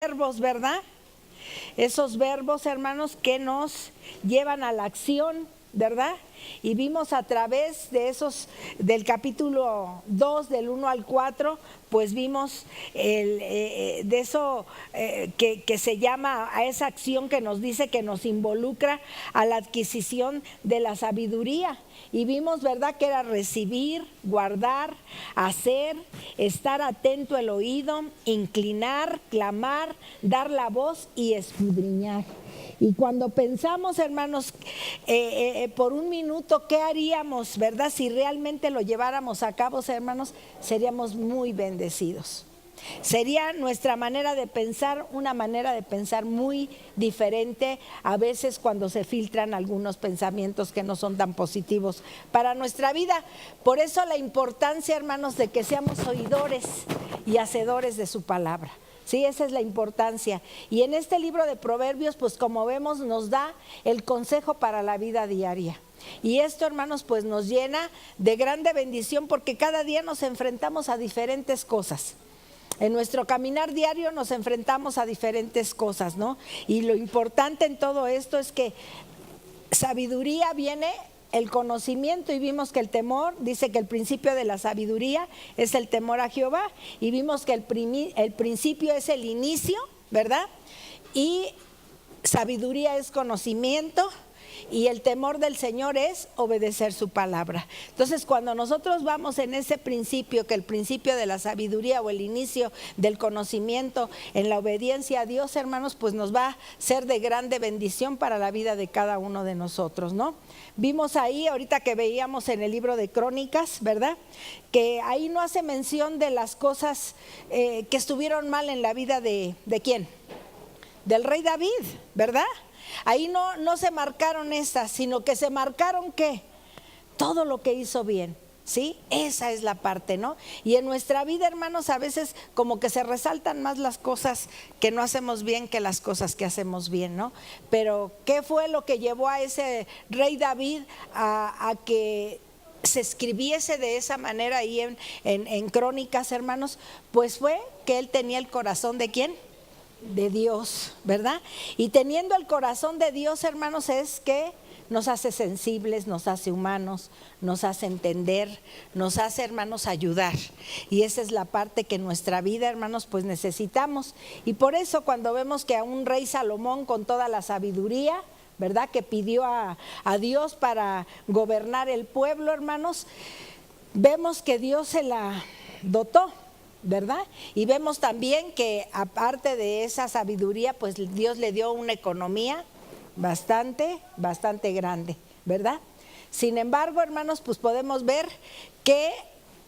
verbos, ¿verdad? Esos verbos, hermanos, que nos llevan a la acción, ¿verdad? Y vimos a través de esos, del capítulo 2, del 1 al 4, pues vimos de eso que se llama a esa acción que nos dice que nos involucra a la adquisición de la sabiduría. Y vimos, ¿verdad?, que era recibir, guardar, hacer, estar atento el oído, inclinar, clamar, dar la voz y escudriñar. Y cuando pensamos, hermanos, por un minuto, ¿qué haríamos, verdad? Si realmente lo lleváramos a cabo, hermanos, seríamos muy bendecidos. Sería nuestra manera de pensar, una manera de pensar muy diferente a veces cuando se filtran algunos pensamientos que no son tan positivos para nuestra vida. Por eso la importancia, hermanos, de que seamos oidores y hacedores de su palabra. Sí, esa es la importancia. Y en este libro de Proverbios, pues como vemos, nos da el consejo para la vida diaria. Y esto, hermanos, pues nos llena de grande bendición porque cada día nos enfrentamos a diferentes cosas. En nuestro caminar diario nos enfrentamos a diferentes cosas, ¿no? Y lo importante en todo esto es que sabiduría viene el conocimiento, y vimos que el temor, dice que el principio de la sabiduría es el temor a Jehová, y vimos que el principio es el inicio, ¿verdad? Y sabiduría es conocimiento, y el temor del Señor es obedecer su palabra. Entonces, cuando nosotros vamos en ese principio, que el principio de la sabiduría o el inicio del conocimiento en la obediencia a Dios, hermanos, pues nos va a ser de grande bendición para la vida de cada uno de nosotros, ¿no? Vimos ahí, ahorita que veíamos en el libro de Crónicas, ¿verdad?, que ahí no hace mención de las cosas que estuvieron mal en la vida de ¿quién? Del rey David, ¿verdad? Ahí no se marcaron esas, sino que se marcaron ¿qué? Todo lo que hizo bien, ¿sí? Esa es la parte, ¿no? Y en nuestra vida, hermanos, a veces como que se resaltan más las cosas que no hacemos bien que las cosas que hacemos bien, ¿no? Pero ¿qué fue lo que llevó a ese rey David a que se escribiese de esa manera ahí en Crónicas, hermanos? Pues fue que él tenía el corazón ¿de quién? De Dios, ¿verdad? Y teniendo el corazón de Dios, hermanos, es que nos hace sensibles, nos hace humanos, nos hace entender, nos hace, hermanos, ayudar. Y esa es la parte que en nuestra vida, hermanos, pues necesitamos. Y por eso cuando vemos que a un rey Salomón con toda la sabiduría, ¿verdad?, que pidió a Dios para gobernar el pueblo, hermanos, vemos que Dios se la dotó, ¿verdad? Y vemos también que aparte de esa sabiduría, pues Dios le dio una economía bastante grande, ¿verdad? Sin embargo, hermanos, pues podemos ver que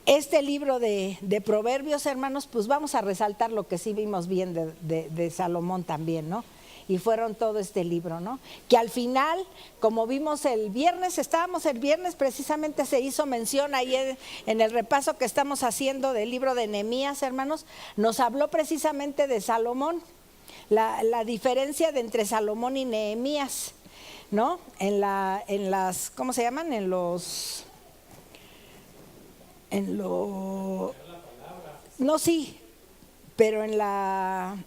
este libro de Proverbios, hermanos, pues vamos a resaltar lo que sí vimos bien de Salomón también, ¿no? Y fueron todo este libro, ¿no? Que al final, como vimos el viernes, precisamente se hizo mención ahí en el repaso que estamos haciendo del libro de Nehemías, hermanos, nos habló precisamente de Salomón, la diferencia de entre Salomón y Nehemías, ¿no? En las, ¿cómo se llaman? No, sí, pero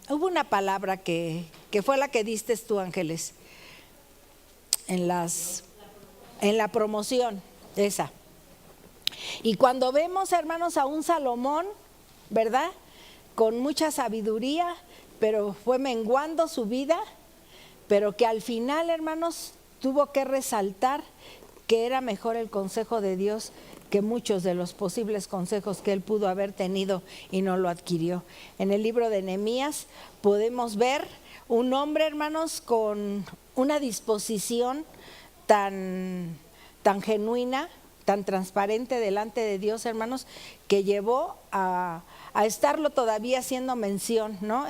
hubo una palabra que fue la que diste tú, Ángeles, en la promoción, esa. Y cuando vemos, hermanos, a un Salomón, ¿verdad?, con mucha sabiduría, pero fue menguando su vida, pero que al final, hermanos, tuvo que resaltar que era mejor el consejo de Dios que muchos de los posibles consejos que él pudo haber tenido y no lo adquirió. En el libro de Nehemías podemos ver un hombre, hermanos, con una disposición tan genuina, tan transparente delante de Dios, hermanos, que llevó a estarlo todavía haciendo mención, ¿no?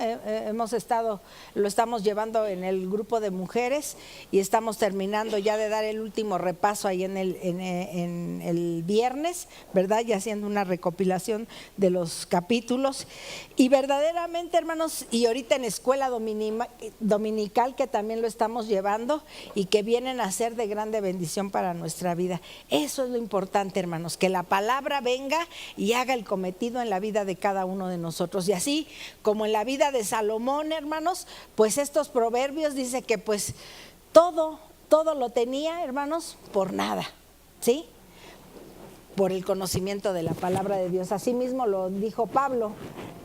Lo estamos llevando en el grupo de mujeres y estamos terminando ya de dar el último repaso ahí en el viernes, ¿verdad? Y haciendo una recopilación de los capítulos. Y verdaderamente, hermanos, y ahorita en escuela dominical que también lo estamos llevando y que vienen a ser de grande bendición para nuestra vida. Eso es lo importante, hermanos, que la palabra venga y haga el cometido cumplido en la vida de cada uno de nosotros. Y así como en la vida de Salomón, hermanos, pues estos proverbios dice que pues todo lo tenía, hermanos, por nada, ¿sí? Por el conocimiento de la palabra de Dios. Así mismo lo dijo Pablo.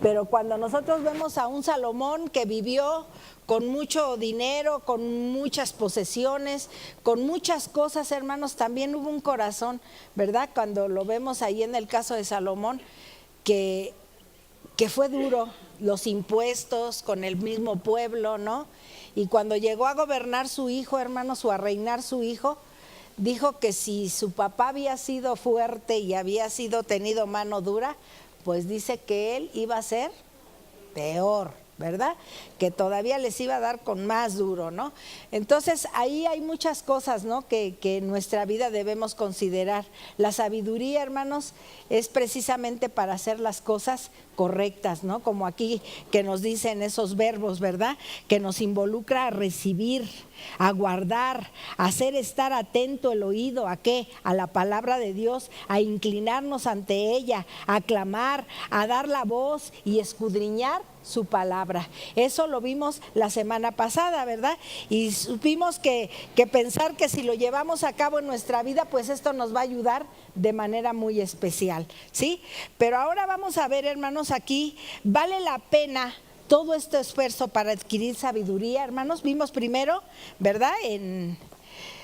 Pero cuando nosotros vemos a un Salomón que vivió con mucho dinero, con muchas posesiones, con muchas cosas, hermanos, también hubo un corazón, ¿verdad? Cuando lo vemos ahí en el caso de Salomón, que fue duro, los impuestos con el mismo pueblo, ¿no? Y cuando llegó a gobernar su hijo, hermanos, o a reinar su hijo, dijo que si su papá había sido fuerte y había sido tenido mano dura, pues dice que él iba a ser peor, ¿verdad? Que todavía les iba a dar con más duro, ¿no? Entonces ahí hay muchas cosas, ¿no? Que en nuestra vida debemos considerar. La sabiduría, hermanos, es precisamente para hacer las cosas correctas, ¿no? Como aquí que nos dicen esos verbos, ¿verdad? Que nos involucra a recibir, a guardar, a hacer estar atento el oído, ¿a qué? A la palabra de Dios, a inclinarnos ante ella, a clamar, a dar la voz y escudriñar su palabra. Eso lo vimos la semana pasada, ¿verdad? Y supimos que pensar que si lo llevamos a cabo en nuestra vida, pues esto nos va a ayudar de manera muy especial, ¿sí? Pero ahora vamos a ver, hermanos, aquí vale la pena todo este esfuerzo para adquirir sabiduría, hermanos. Vimos primero, ¿verdad?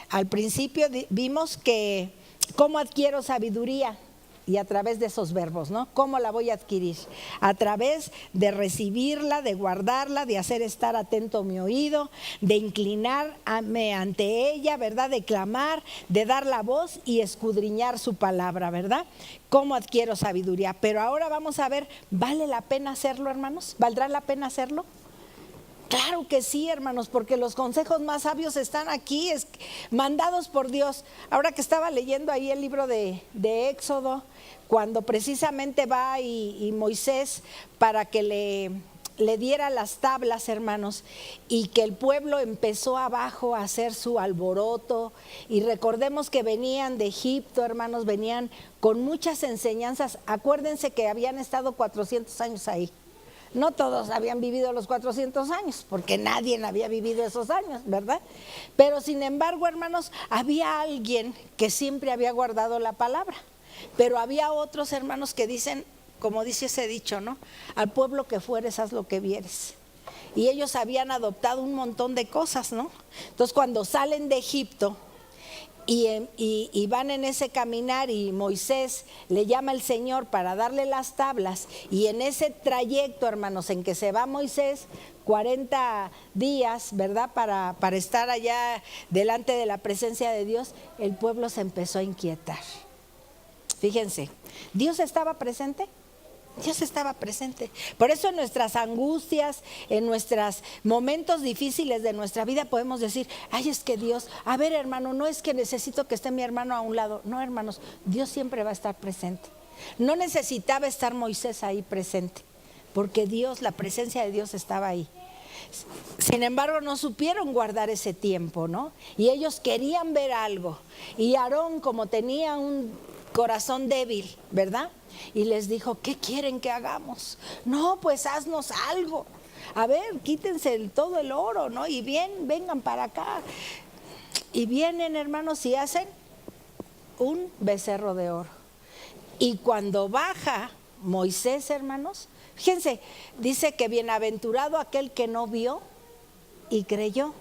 Al principio vimos que cómo adquiero sabiduría. Y a través de esos verbos, ¿no? ¿Cómo la voy a adquirir? A través de recibirla, de guardarla, de hacer estar atento mi oído, de inclinarme ante ella, ¿verdad? De clamar, de dar la voz y escudriñar su palabra, ¿verdad? ¿Cómo adquiero sabiduría? Pero ahora vamos a ver, ¿vale la pena hacerlo, hermanos? ¿Valdrá la pena hacerlo? Claro que sí, hermanos, porque los consejos más sabios están aquí, mandados por Dios. Ahora que estaba leyendo ahí el libro de Éxodo, cuando precisamente va y Moisés para que le diera las tablas, hermanos, y que el pueblo empezó abajo a hacer su alboroto, y recordemos que venían de Egipto, hermanos, venían con muchas enseñanzas. Acuérdense que habían estado 400 años ahí. No todos habían vivido los 400 años, porque nadie había vivido esos años, ¿verdad? Pero sin embargo, hermanos, había alguien que siempre había guardado la palabra. Pero había otros, hermanos, que dicen, como dice ese dicho, ¿no? Al pueblo que fueres, haz lo que vieres. Y ellos habían adoptado un montón de cosas, ¿no? Entonces, cuando salen de Egipto y van en ese caminar, y Moisés le llama al Señor para darle las tablas, y en ese trayecto, hermanos, en que se va Moisés 40 días, ¿verdad? Para estar allá delante de la presencia de Dios, el pueblo se empezó a inquietar. Fíjense, ¿Dios estaba presente? Dios estaba presente. Por eso en nuestras angustias, en nuestros momentos difíciles de nuestra vida podemos decir, ay, es que Dios, a ver, hermano, no es que necesito que esté mi hermano a un lado. No, hermanos, Dios siempre va a estar presente. No necesitaba estar Moisés ahí presente, porque Dios, la presencia de Dios estaba ahí. Sin embargo, no supieron guardar ese tiempo, ¿no? Y ellos querían ver algo. Y Aarón, como tenía un corazón débil, ¿verdad? Y les dijo, ¿qué quieren que hagamos? No, pues haznos algo. A ver, quítense todo el oro, ¿no? Y vengan para acá. Y vienen, hermanos, y hacen un becerro de oro. Y cuando baja Moisés, hermanos, fíjense, dice que bienaventurado aquel que no vio y creyó.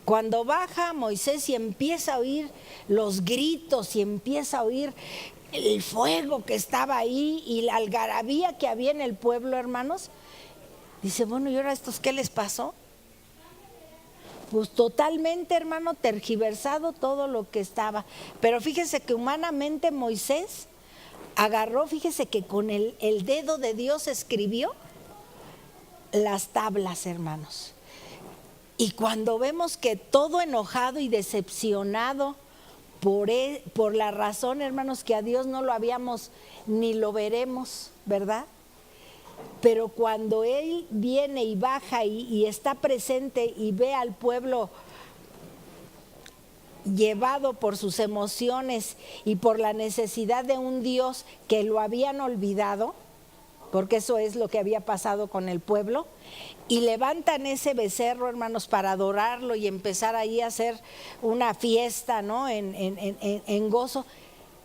Cuando baja Moisés y empieza a oír los gritos y empieza a oír el fuego que estaba ahí y la algarabía que había en el pueblo, hermanos, dice, bueno, ¿y ahora a estos qué les pasó? Pues totalmente, hermano, tergiversado todo lo que estaba. Pero fíjese que humanamente Moisés agarró, fíjese que con el dedo de Dios escribió las tablas, hermanos. Y cuando vemos que todo enojado y decepcionado por la razón, hermanos, que a Dios no lo habíamos ni lo veremos, ¿verdad? Pero cuando Él viene y baja y está presente y ve al pueblo llevado por sus emociones y por la necesidad de un Dios que lo habían olvidado, porque eso es lo que había pasado con el pueblo, y levantan ese becerro, hermanos, para adorarlo y empezar ahí a hacer una fiesta, ¿no? En gozo.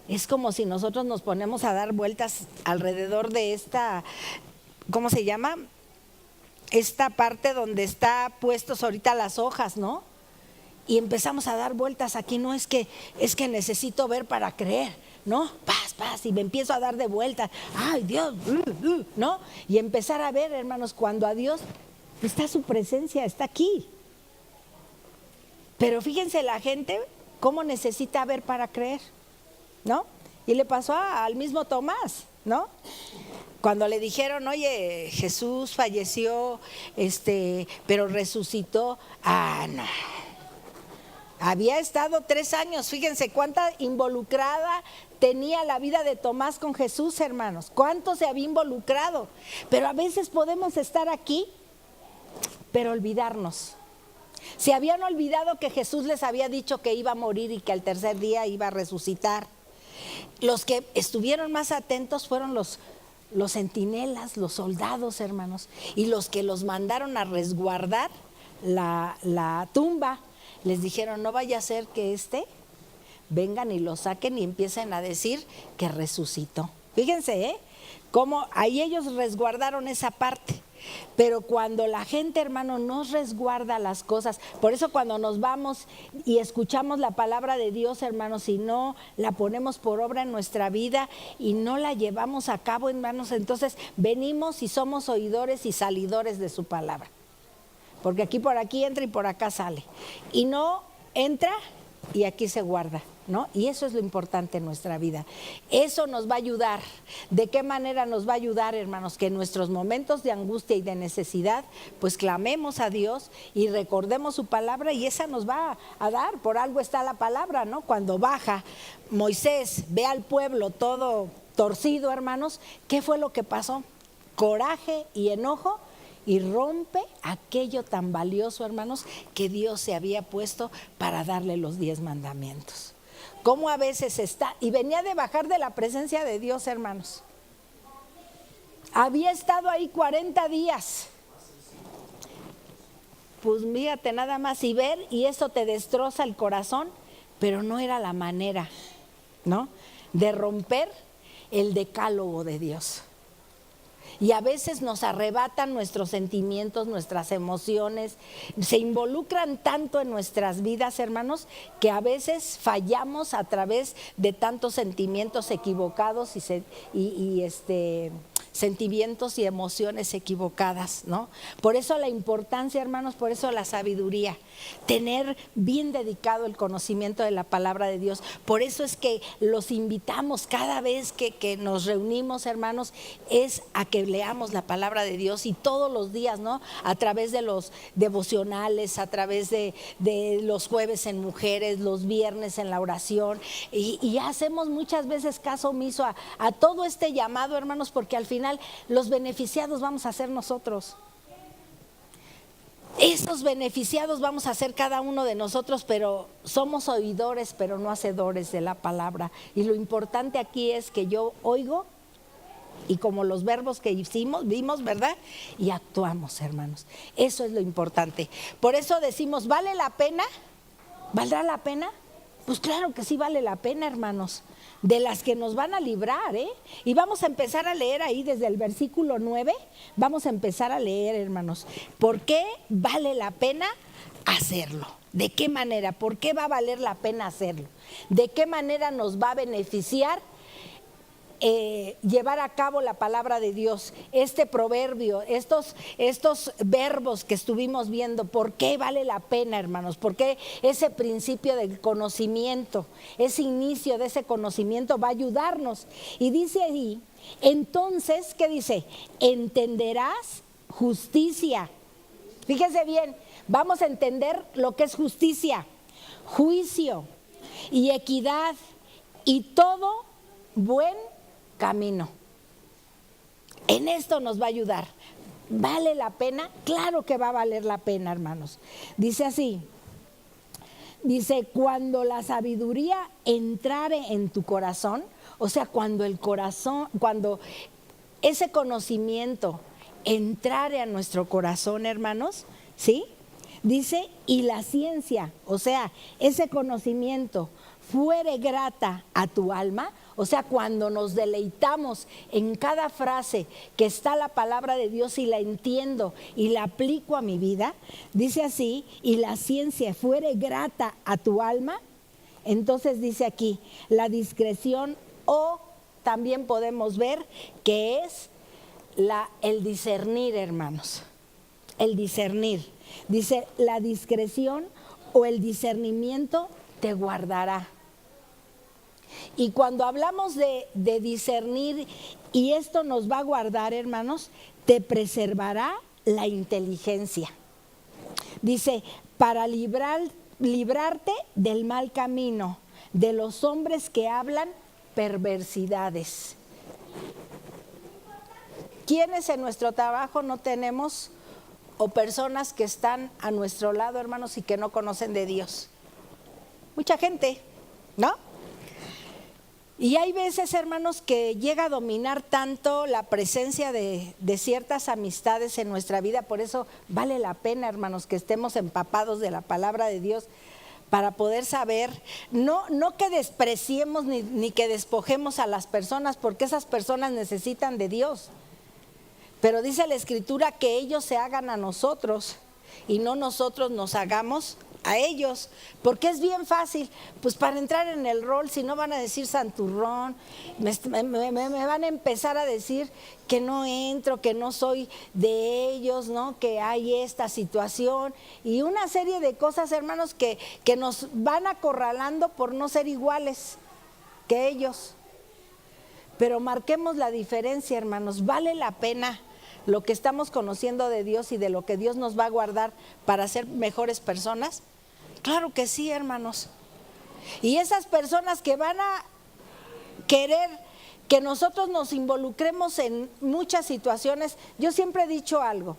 Es como si nosotros nos ponemos a dar vueltas alrededor de esta, ¿cómo se llama? Esta parte donde está puestos ahorita las hojas, ¿no? Y empezamos a dar vueltas aquí, no es que necesito ver para creer, ¿no? Paz, y me empiezo a dar de vueltas, ay Dios, ¿no? Y empezar a ver, hermanos, cuando a Dios está su presencia, está aquí. Pero fíjense la gente cómo necesita ver para creer, ¿no? Y le pasó al mismo Tomás, ¿no? Cuando le dijeron, oye, Jesús falleció, pero resucitó, no. Había estado 3 años, fíjense cuánta involucrada tenía la vida de Tomás con Jesús, hermanos. Cuánto se había involucrado. Pero a veces podemos estar aquí, pero olvidarnos. Se habían olvidado que Jesús les había dicho que iba a morir y que al tercer día iba a resucitar. Los que estuvieron más atentos fueron los centinelas, los soldados, hermanos, y los que los mandaron a resguardar la tumba. Les dijeron, no vaya a ser que vengan y lo saquen y empiecen a decir que resucitó. Fíjense, cómo ahí ellos resguardaron esa parte. Pero cuando la gente, hermano, nos resguarda las cosas, por eso cuando nos vamos y escuchamos la palabra de Dios, hermanos, y no la ponemos por obra en nuestra vida y no la llevamos a cabo, hermanos, entonces venimos y somos oidores y salidores de su palabra. Porque aquí por aquí entra y por acá sale. Y no entra y aquí se guarda, ¿no? Y eso es lo importante en nuestra vida. Eso nos va a ayudar. ¿De qué manera nos va a ayudar, hermanos? Que en nuestros momentos de angustia y de necesidad, pues clamemos a Dios y recordemos su palabra y esa nos va a dar. Por algo está la palabra, ¿no? Cuando baja Moisés, ve al pueblo todo torcido, hermanos, ¿qué fue lo que pasó? Coraje y enojo. Y rompe aquello tan valioso, hermanos, que Dios se había puesto para darle los 10 mandamientos. Cómo a veces y venía de bajar de la presencia de Dios, hermanos. Había estado ahí 40 días. Pues mírate nada más y ver, y eso te destroza el corazón, pero no era la manera, ¿no? De romper el decálogo de Dios. Y a veces nos arrebatan nuestros sentimientos, nuestras emociones, se involucran tanto en nuestras vidas, hermanos, que a veces fallamos a través de tantos sentimientos equivocados y sentimientos y emociones equivocadas, ¿no? Por eso la importancia, hermanos, por eso la sabiduría, tener bien dedicado el conocimiento de la palabra de Dios. Por eso es que los invitamos cada vez que nos reunimos, hermanos, es a que leamos la palabra de Dios y todos los días, ¿no? A través de los devocionales, a través de los jueves en mujeres, los viernes en la oración y hacemos muchas veces caso omiso a todo este llamado, hermanos, porque al final los beneficiados vamos a ser nosotros. Esos beneficiados vamos a ser cada uno de nosotros, pero somos oidores, pero no hacedores de la palabra. Y lo importante aquí es que yo oigo y como los verbos que vimos, ¿verdad? Y actuamos, hermanos. Eso es lo importante. Por eso decimos, ¿vale la pena? ¿Valdrá la pena? Pues claro que sí vale la pena, hermanos. De las que nos van a librar, Y vamos a empezar a leer ahí desde el versículo 9, vamos a empezar a leer, hermanos, ¿por qué vale la pena hacerlo? ¿De qué manera? ¿Por qué va a valer la pena hacerlo? ¿De qué manera nos va a beneficiar llevar a cabo la palabra de Dios? Este proverbio, estos verbos que estuvimos viendo, ¿por qué vale la pena, hermanos? ¿Por qué ese principio del conocimiento, ese inicio de ese conocimiento va a ayudarnos? Y dice ahí, entonces, ¿qué dice? Entenderás justicia. Fíjese bien, vamos a entender lo que es justicia, juicio y equidad y todo buen camino. En esto nos va a ayudar. ¿Vale la pena? Claro que va a valer la pena, hermanos. Dice así, dice, cuando la sabiduría entrare en tu corazón, o sea, cuando ese conocimiento entrare a nuestro corazón, hermanos, ¿sí? Dice, y la ciencia, o sea, ese conocimiento fuere grata a tu alma, o sea, cuando nos deleitamos en cada frase que está la palabra de Dios y la entiendo y la aplico a mi vida, dice así, y la ciencia fuere grata a tu alma, entonces dice aquí, la discreción, o también podemos ver que es el discernir, hermanos, el discernir. Dice, la discreción o el discernimiento te guardará. Y cuando hablamos de discernir, y esto nos va a guardar, hermanos, te preservará la inteligencia. Dice, para librarte del mal camino, de los hombres que hablan perversidades. ¿Quiénes en nuestro trabajo no tenemos, o personas que están a nuestro lado, hermanos, y que no conocen de Dios? Mucha gente, ¿no? Y hay veces, hermanos, que llega a dominar tanto la presencia de ciertas amistades en nuestra vida. Por eso vale la pena, hermanos, que estemos empapados de la palabra de Dios para poder saber, no que despreciemos ni que despojemos a las personas, porque esas personas necesitan de Dios. Pero dice la Escritura que ellos se hagan a nosotros y no nosotros nos hagamos a ellos, porque es bien fácil, pues para entrar en el rol, si no van a decir santurrón, me van a empezar a decir que no entro, que no soy de ellos, ¿no? Que hay esta situación y una serie de cosas, hermanos, que nos van acorralando por no ser iguales que ellos. Pero marquemos la diferencia, hermanos, vale la pena lo que estamos conociendo de Dios y de lo que Dios nos va a guardar para ser mejores personas. Claro que sí, hermanos. Y esas personas que van a querer que nosotros nos involucremos en muchas situaciones, yo siempre he dicho algo,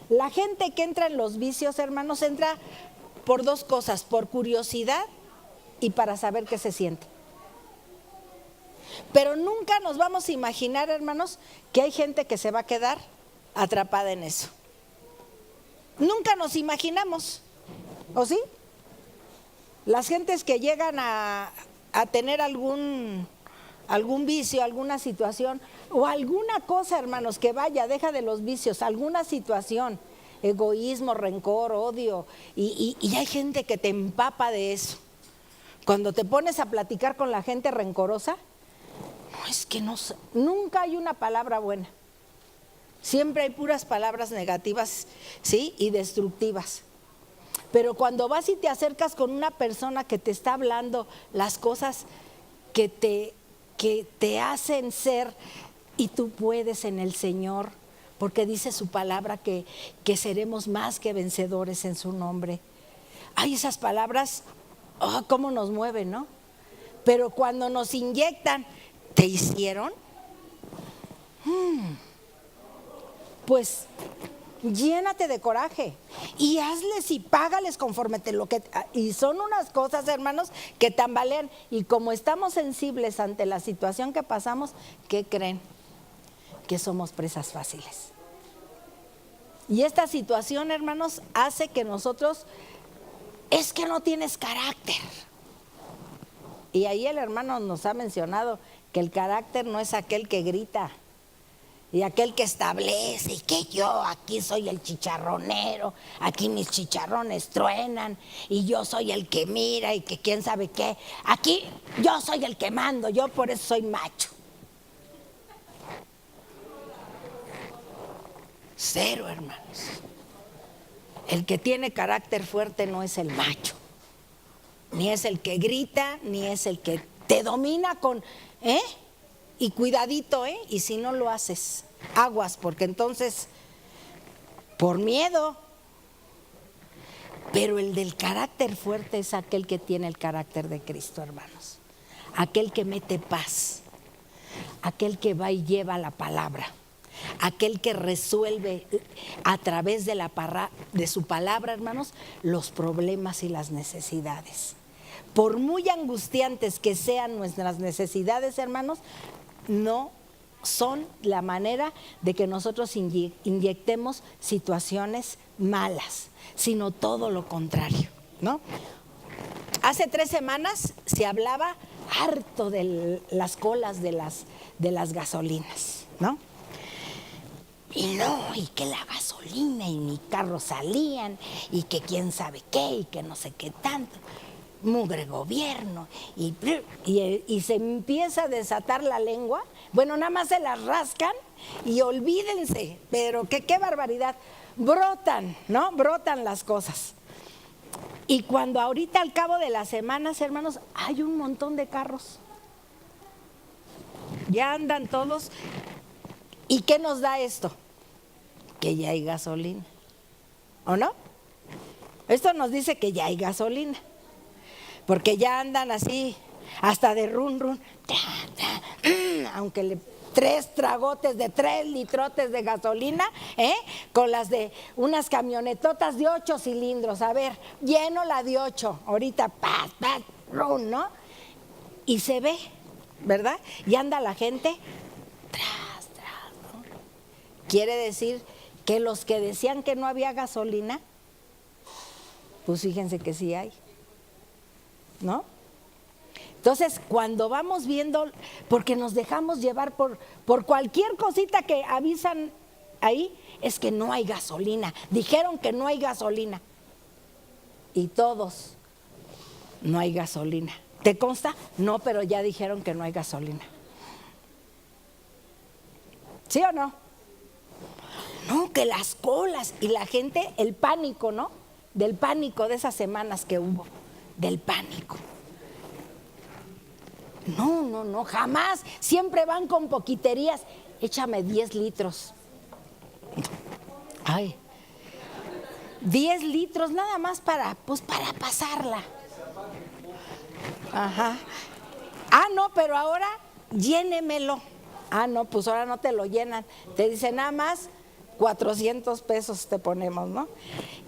la gente que entra en los vicios, hermanos, entra por dos cosas, por curiosidad y para saber qué se siente. Pero nunca nos vamos a imaginar, hermanos, que hay gente que se va a quedar atrapada en eso. Nunca nos imaginamos, ¿o sí? Las gentes que llegan a tener algún vicio, alguna situación o alguna cosa, hermanos, que vaya, deja de los vicios, alguna situación, egoísmo, rencor, odio, y hay gente que te empapa de eso. Cuando te pones a platicar con la gente rencorosa, no, es que no, nunca hay una palabra buena. Siempre hay puras palabras negativas, ¿sí? Y destructivas. Pero cuando vas y te acercas con una persona que te está hablando las cosas que te hacen ser, y tú puedes en el Señor, porque dice su palabra que seremos más que vencedores en su nombre. Ay, esas palabras, oh, cómo nos mueven, ¿no? Pero cuando nos inyectan, ¿te hicieron? Pues llénate de coraje y hazles y págales conforme y son unas cosas, hermanos, que tambalean, y como estamos sensibles ante la situación que pasamos, ¿qué creen? Que somos presas fáciles. Y esta situación, hermanos, hace que nosotros, es que no tienes carácter. Y ahí el hermano nos ha mencionado que el carácter no es aquel que grita y aquel que establece, y que yo aquí soy el chicharronero, aquí mis chicharrones truenan y yo soy el que mira y que quién sabe qué, aquí yo soy el que mando, yo por eso soy macho. Cero, hermanos. El que tiene carácter fuerte no es el macho, ni es el que grita, ni es el que te domina con, y cuidadito, y si no lo haces, aguas, porque entonces, por miedo. Pero el del carácter fuerte es aquel que tiene el carácter de Cristo, hermanos. Aquel que mete paz, aquel que va y lleva la palabra, aquel que resuelve a través de su palabra, hermanos, los problemas y las necesidades. Por muy angustiantes que sean nuestras necesidades, hermanos, no son la manera de que nosotros inyectemos situaciones malas, sino todo lo contrario, ¿no? Hace 3 semanas se hablaba harto de las colas de las gasolinas, ¿no? Y que la gasolina y ni carros salían y que quién sabe qué y que no sé qué tanto. Mugre gobierno y se empieza a desatar la lengua. Bueno, nada más se las rascan y olvídense, pero qué barbaridad. Brotan, ¿no? Brotan las cosas. Y cuando ahorita al cabo de las semanas, hermanos, hay un montón de carros. Ya andan todos. ¿Y qué nos da esto? Que ya hay gasolina. ¿O no? Esto nos dice que ya hay gasolina. Porque ya andan así, hasta de run, aunque 3 tragotes de 3 litrotes de gasolina, con las de unas camionetotas de 8 cilindros. A ver, lleno la de 8, ahorita, run, ¿no? Y se ve, ¿verdad? Y anda la gente tras, ¿no? Quiere decir que los que decían que no había gasolina, pues fíjense que sí hay, ¿no? Entonces, cuando vamos viendo, porque nos dejamos llevar por cualquier cosita que avisan ahí, es que no hay gasolina. Dijeron que no hay gasolina. Y todos, no hay gasolina. ¿Te consta? No, pero ya dijeron que no hay gasolina. ¿Sí o no? No, que las colas y la gente, el pánico, ¿no? Del pánico de esas semanas que hubo, del pánico. No, jamás. Siempre van con poquiterías. Échame 10 litros. Ay, 10 litros nada más para pasarla. Ajá. No, pero ahora llénemelo. No, pues ahora no te lo llenan. Te dicen nada más 400 pesos te ponemos, ¿no?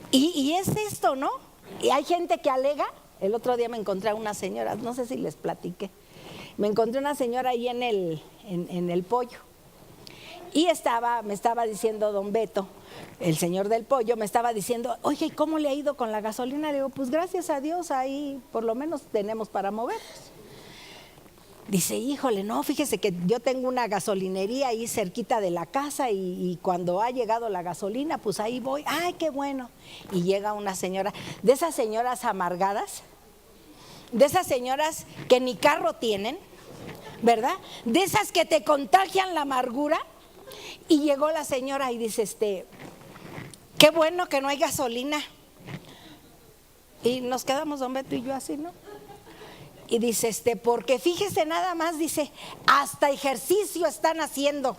Y es esto, ¿no? Y hay gente que alega. El otro día me encontré a una señora, no sé si les platiqué. Me encontré una señora ahí en el pollo. Y me estaba diciendo don Beto, el señor del pollo, me estaba diciendo, oye, ¿cómo le ha ido con la gasolina? Le digo, pues gracias a Dios, ahí por lo menos tenemos para movernos. Dice, híjole, no, fíjese que yo tengo una gasolinería ahí cerquita de la casa y cuando ha llegado la gasolina, pues ahí voy. Ay, qué bueno. Y llega una señora, de esas señoras amargadas, de esas señoras que ni carro tienen, ¿verdad? De esas que te contagian la amargura. Y llegó la señora y dice, qué bueno que no hay gasolina. Y nos quedamos don Beto y yo así, ¿no? Y dice, porque fíjese nada más, dice, hasta ejercicio están haciendo.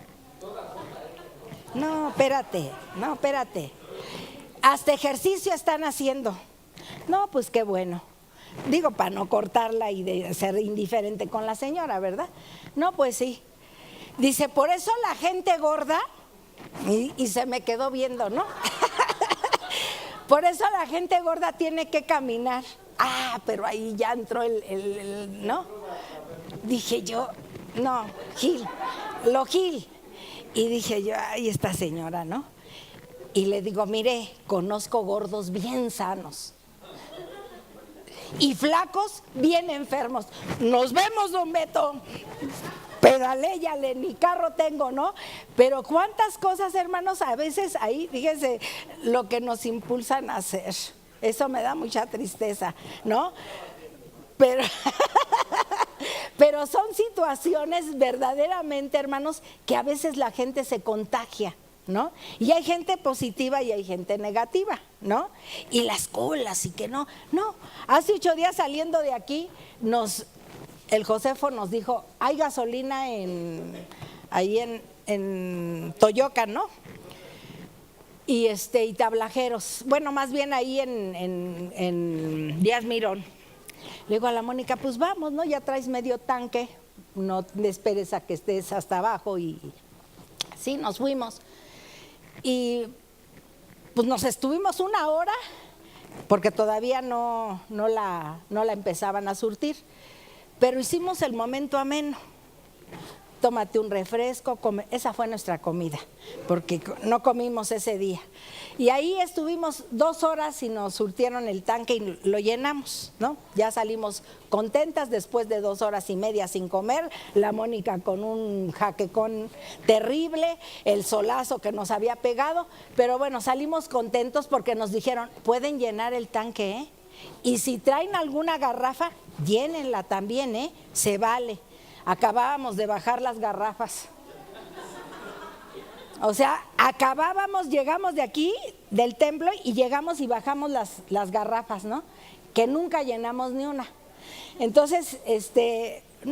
No, espérate. Hasta ejercicio están haciendo. No, pues qué bueno. Digo, para no cortarla y de ser indiferente con la señora, ¿verdad? No, pues sí. Dice, por eso la gente gorda, y se me quedó viendo, ¿no? Por eso la gente gorda tiene que caminar. Pero ahí ya entró ¿no? Dije yo, no, Gil. Y dije yo, ay, esta señora, ¿no? Y le digo, mire, conozco gordos bien sanos. Y flacos bien enfermos. Nos vemos, don Beto. Pedaléyale, ni carro tengo, ¿no? Pero cuántas cosas, hermanos, a veces ahí, fíjense, lo que nos impulsan a hacer. Eso me da mucha tristeza, ¿no? Pero son situaciones verdaderamente, hermanos, que a veces la gente se contagia, ¿no? Y hay gente positiva y hay gente negativa, ¿no? Y las colas y que no. Hace 8 días saliendo de aquí, el Josefo nos dijo, hay gasolina ahí en Toyocan, ¿no? Y Tablajeros, bueno, más bien ahí en Díaz Mirón. Le digo a la Mónica, pues vamos, ¿no? Ya traes medio tanque, no le esperes a que estés hasta abajo. Y sí, nos fuimos. Y pues nos estuvimos 1 hora, porque todavía no la empezaban a surtir. Pero hicimos el momento ameno. tómate un refresco, esa fue nuestra comida, porque no comimos ese día. Y ahí estuvimos 2 horas y nos surtieron el tanque y lo llenamos, ¿no? Ya salimos contentas después de 2 horas y media sin comer, la Mónica con un jaquecón terrible, el solazo que nos había pegado, pero bueno, salimos contentos porque nos dijeron, pueden llenar el tanque, ¿eh? Y si traen alguna garrafa, llénenla también, se vale. Acabábamos de bajar las garrafas. O sea, llegamos de aquí, del templo, y llegamos y bajamos las garrafas, ¿no? Que nunca llenamos ni una. Entonces,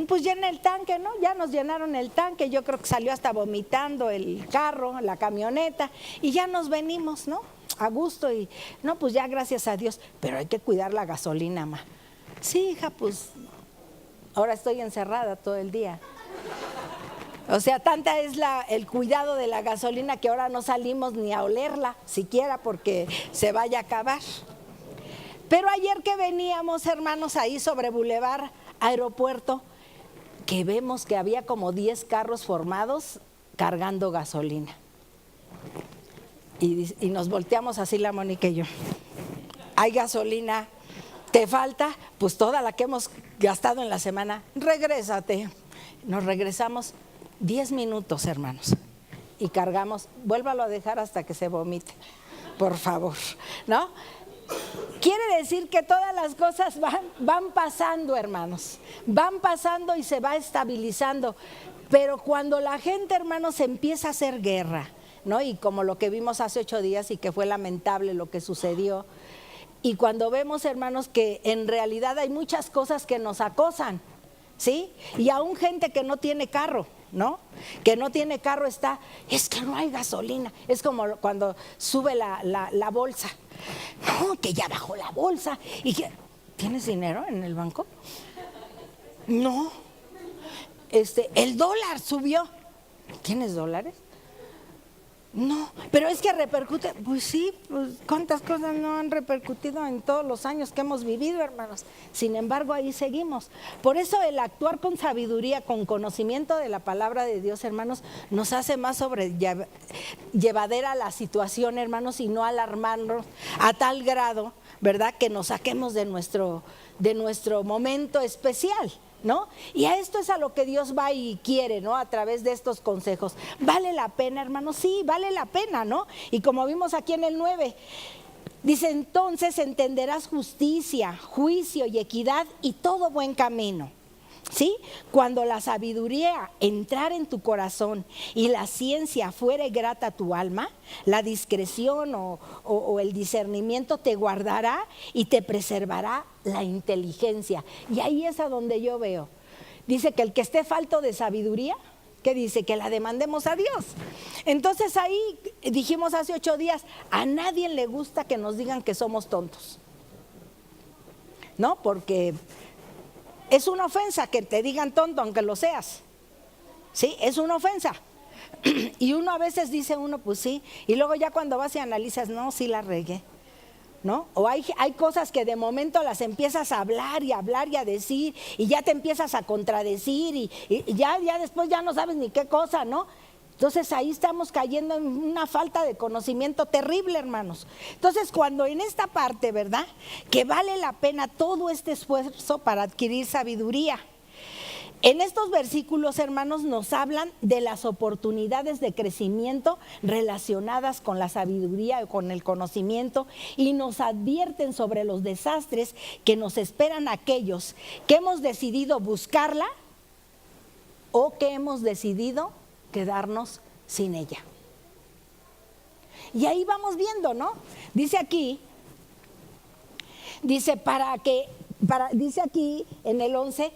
pues llena el tanque, ¿no? Ya nos llenaron el tanque, yo creo que salió hasta vomitando el carro, la camioneta, y ya nos venimos, ¿no? A gusto, y no, pues ya gracias a Dios, pero hay que cuidar la gasolina, ma. Sí, hija, pues ahora estoy encerrada todo el día. O sea, tanta es el cuidado de la gasolina que ahora no salimos ni a olerla, siquiera porque se vaya a acabar. Pero ayer que veníamos, hermanos, ahí sobre Boulevard Aeropuerto, que vemos que había como 10 carros formados cargando gasolina. Y nos volteamos así la Mónica y yo. ¿Hay gasolina? ¿Te falta? Pues toda la que hemos gastado en la semana. Regrésate. Nos regresamos 10 minutos, hermanos, y cargamos. Vuélvalo a dejar hasta que se vomite, por favor, ¿no? Quiere decir que todas las cosas van pasando, hermanos, van pasando y se va estabilizando. Pero cuando la gente, hermanos, empieza a hacer guerra, ¿no? Y como lo que vimos hace 8 días y que fue lamentable lo que sucedió. Y cuando vemos, hermanos, que en realidad hay muchas cosas que nos acosan, ¿sí? Y aún gente que no tiene carro, ¿no? Que no tiene carro es que no hay gasolina. Es como cuando sube la bolsa. No, que ya bajó la bolsa. Y que, ¿tienes dinero en el banco? No. El dólar subió. ¿Tienes dólares? No, pero es que repercute, pues sí, pues cuántas cosas no han repercutido en todos los años que hemos vivido, hermanos. Sin embargo, ahí seguimos. Por eso el actuar con sabiduría, con conocimiento de la palabra de Dios, hermanos, nos hace más sobrellevadera la situación, hermanos, y no alarmarnos a tal grado, ¿verdad?, que nos saquemos de nuestro momento especial, ¿no? Y a esto es a lo que Dios va y quiere, ¿no? A través de estos consejos. ¿Vale la pena, hermanos? Sí, vale la pena, ¿no? Y como vimos aquí en el 9, dice, entonces entenderás justicia, juicio y equidad y todo buen camino. ¿Sí? Cuando la sabiduría entrar en tu corazón y la ciencia fuere grata a tu alma, la discreción o el discernimiento te guardará y te preservará la inteligencia. Y ahí es a donde yo veo. Dice que el que esté falto de sabiduría, ¿qué dice? Que la demandemos a Dios. Entonces ahí dijimos hace 8 días, a nadie le gusta que nos digan que somos tontos, ¿no? Porque es una ofensa que te digan tonto aunque lo seas, ¿sí? Es una ofensa. Y uno a veces dice pues sí, y luego ya cuando vas y analizas, no, sí la regué, ¿no? O hay cosas que de momento las empiezas a hablar y a decir, y ya te empiezas a contradecir, y ya después ya no sabes ni qué cosa, ¿no? Entonces ahí estamos cayendo en una falta de conocimiento terrible, hermanos. Entonces cuando en esta parte, ¿verdad?, que vale la pena todo este esfuerzo para adquirir sabiduría. En estos versículos, hermanos, nos hablan de las oportunidades de crecimiento relacionadas con la sabiduría o con el conocimiento, y nos advierten sobre los desastres que nos esperan aquellos que hemos decidido buscarla o que hemos decidido quedarnos sin ella. Y ahí vamos viendo, ¿no? Dice aquí, dice aquí en el 11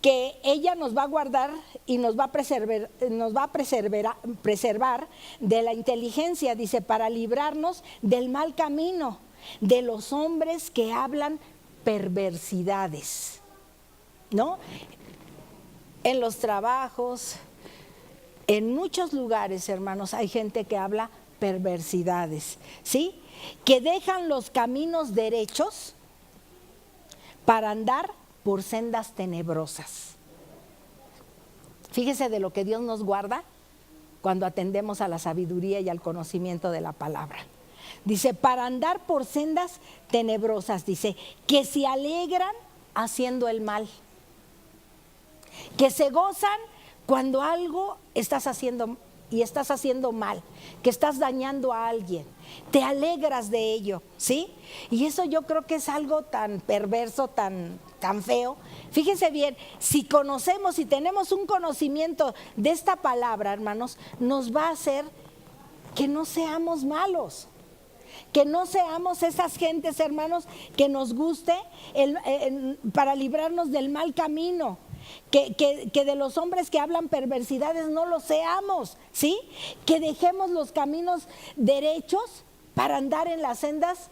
que ella nos va a guardar y nos va a preservar de la inteligencia, dice, para librarnos del mal camino, de los hombres que hablan perversidades, ¿no? En los trabajos, en muchos lugares, hermanos, hay gente que habla perversidades, ¿sí? Que dejan los caminos derechos para andar por sendas tenebrosas. Fíjese de lo que Dios nos guarda cuando atendemos a la sabiduría y al conocimiento de la palabra. Dice, para andar por sendas tenebrosas, dice, que se alegran haciendo el mal, que se gozan cuando algo estás haciendo y estás haciendo mal, que estás dañando a alguien, te alegras de ello, ¿sí? Y eso yo creo que es algo tan perverso, tan feo. Fíjense bien, si conocemos, si tenemos un conocimiento de esta palabra, hermanos, nos va a hacer que no seamos malos, que no seamos esas gentes, hermanos, que nos guste para librarnos del mal camino. Que de los hombres que hablan perversidades no lo seamos, ¿sí? Que dejemos los caminos derechos para andar en las sendas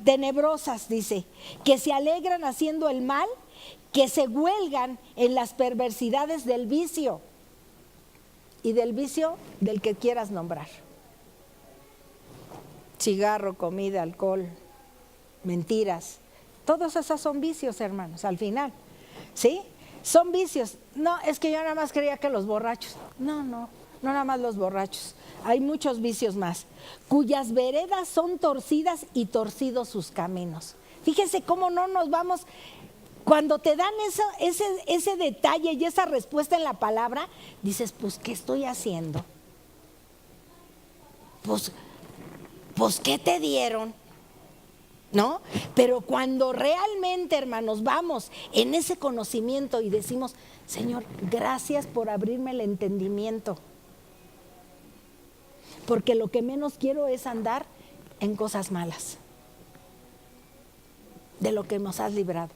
tenebrosas, dice, que se alegran haciendo el mal, que se huelgan en las perversidades del vicio y del vicio del que quieras nombrar. Cigarro, comida, alcohol, mentiras, todos esos son vicios, hermanos, al final. ¿Sí? Son vicios. No, es que yo nada más creía que los borrachos. No nada más los borrachos. Hay muchos vicios más, cuyas veredas son torcidas y torcidos sus caminos. Fíjense cómo no nos vamos. Cuando te dan ese detalle y esa respuesta en la palabra, dices, pues, ¿qué estoy haciendo? Pues, ¿qué te dieron? ¿No? Pero cuando realmente, hermanos, vamos en ese conocimiento y decimos, Señor, gracias por abrirme el entendimiento, porque lo que menos quiero es andar en cosas malas, de lo que nos has librado.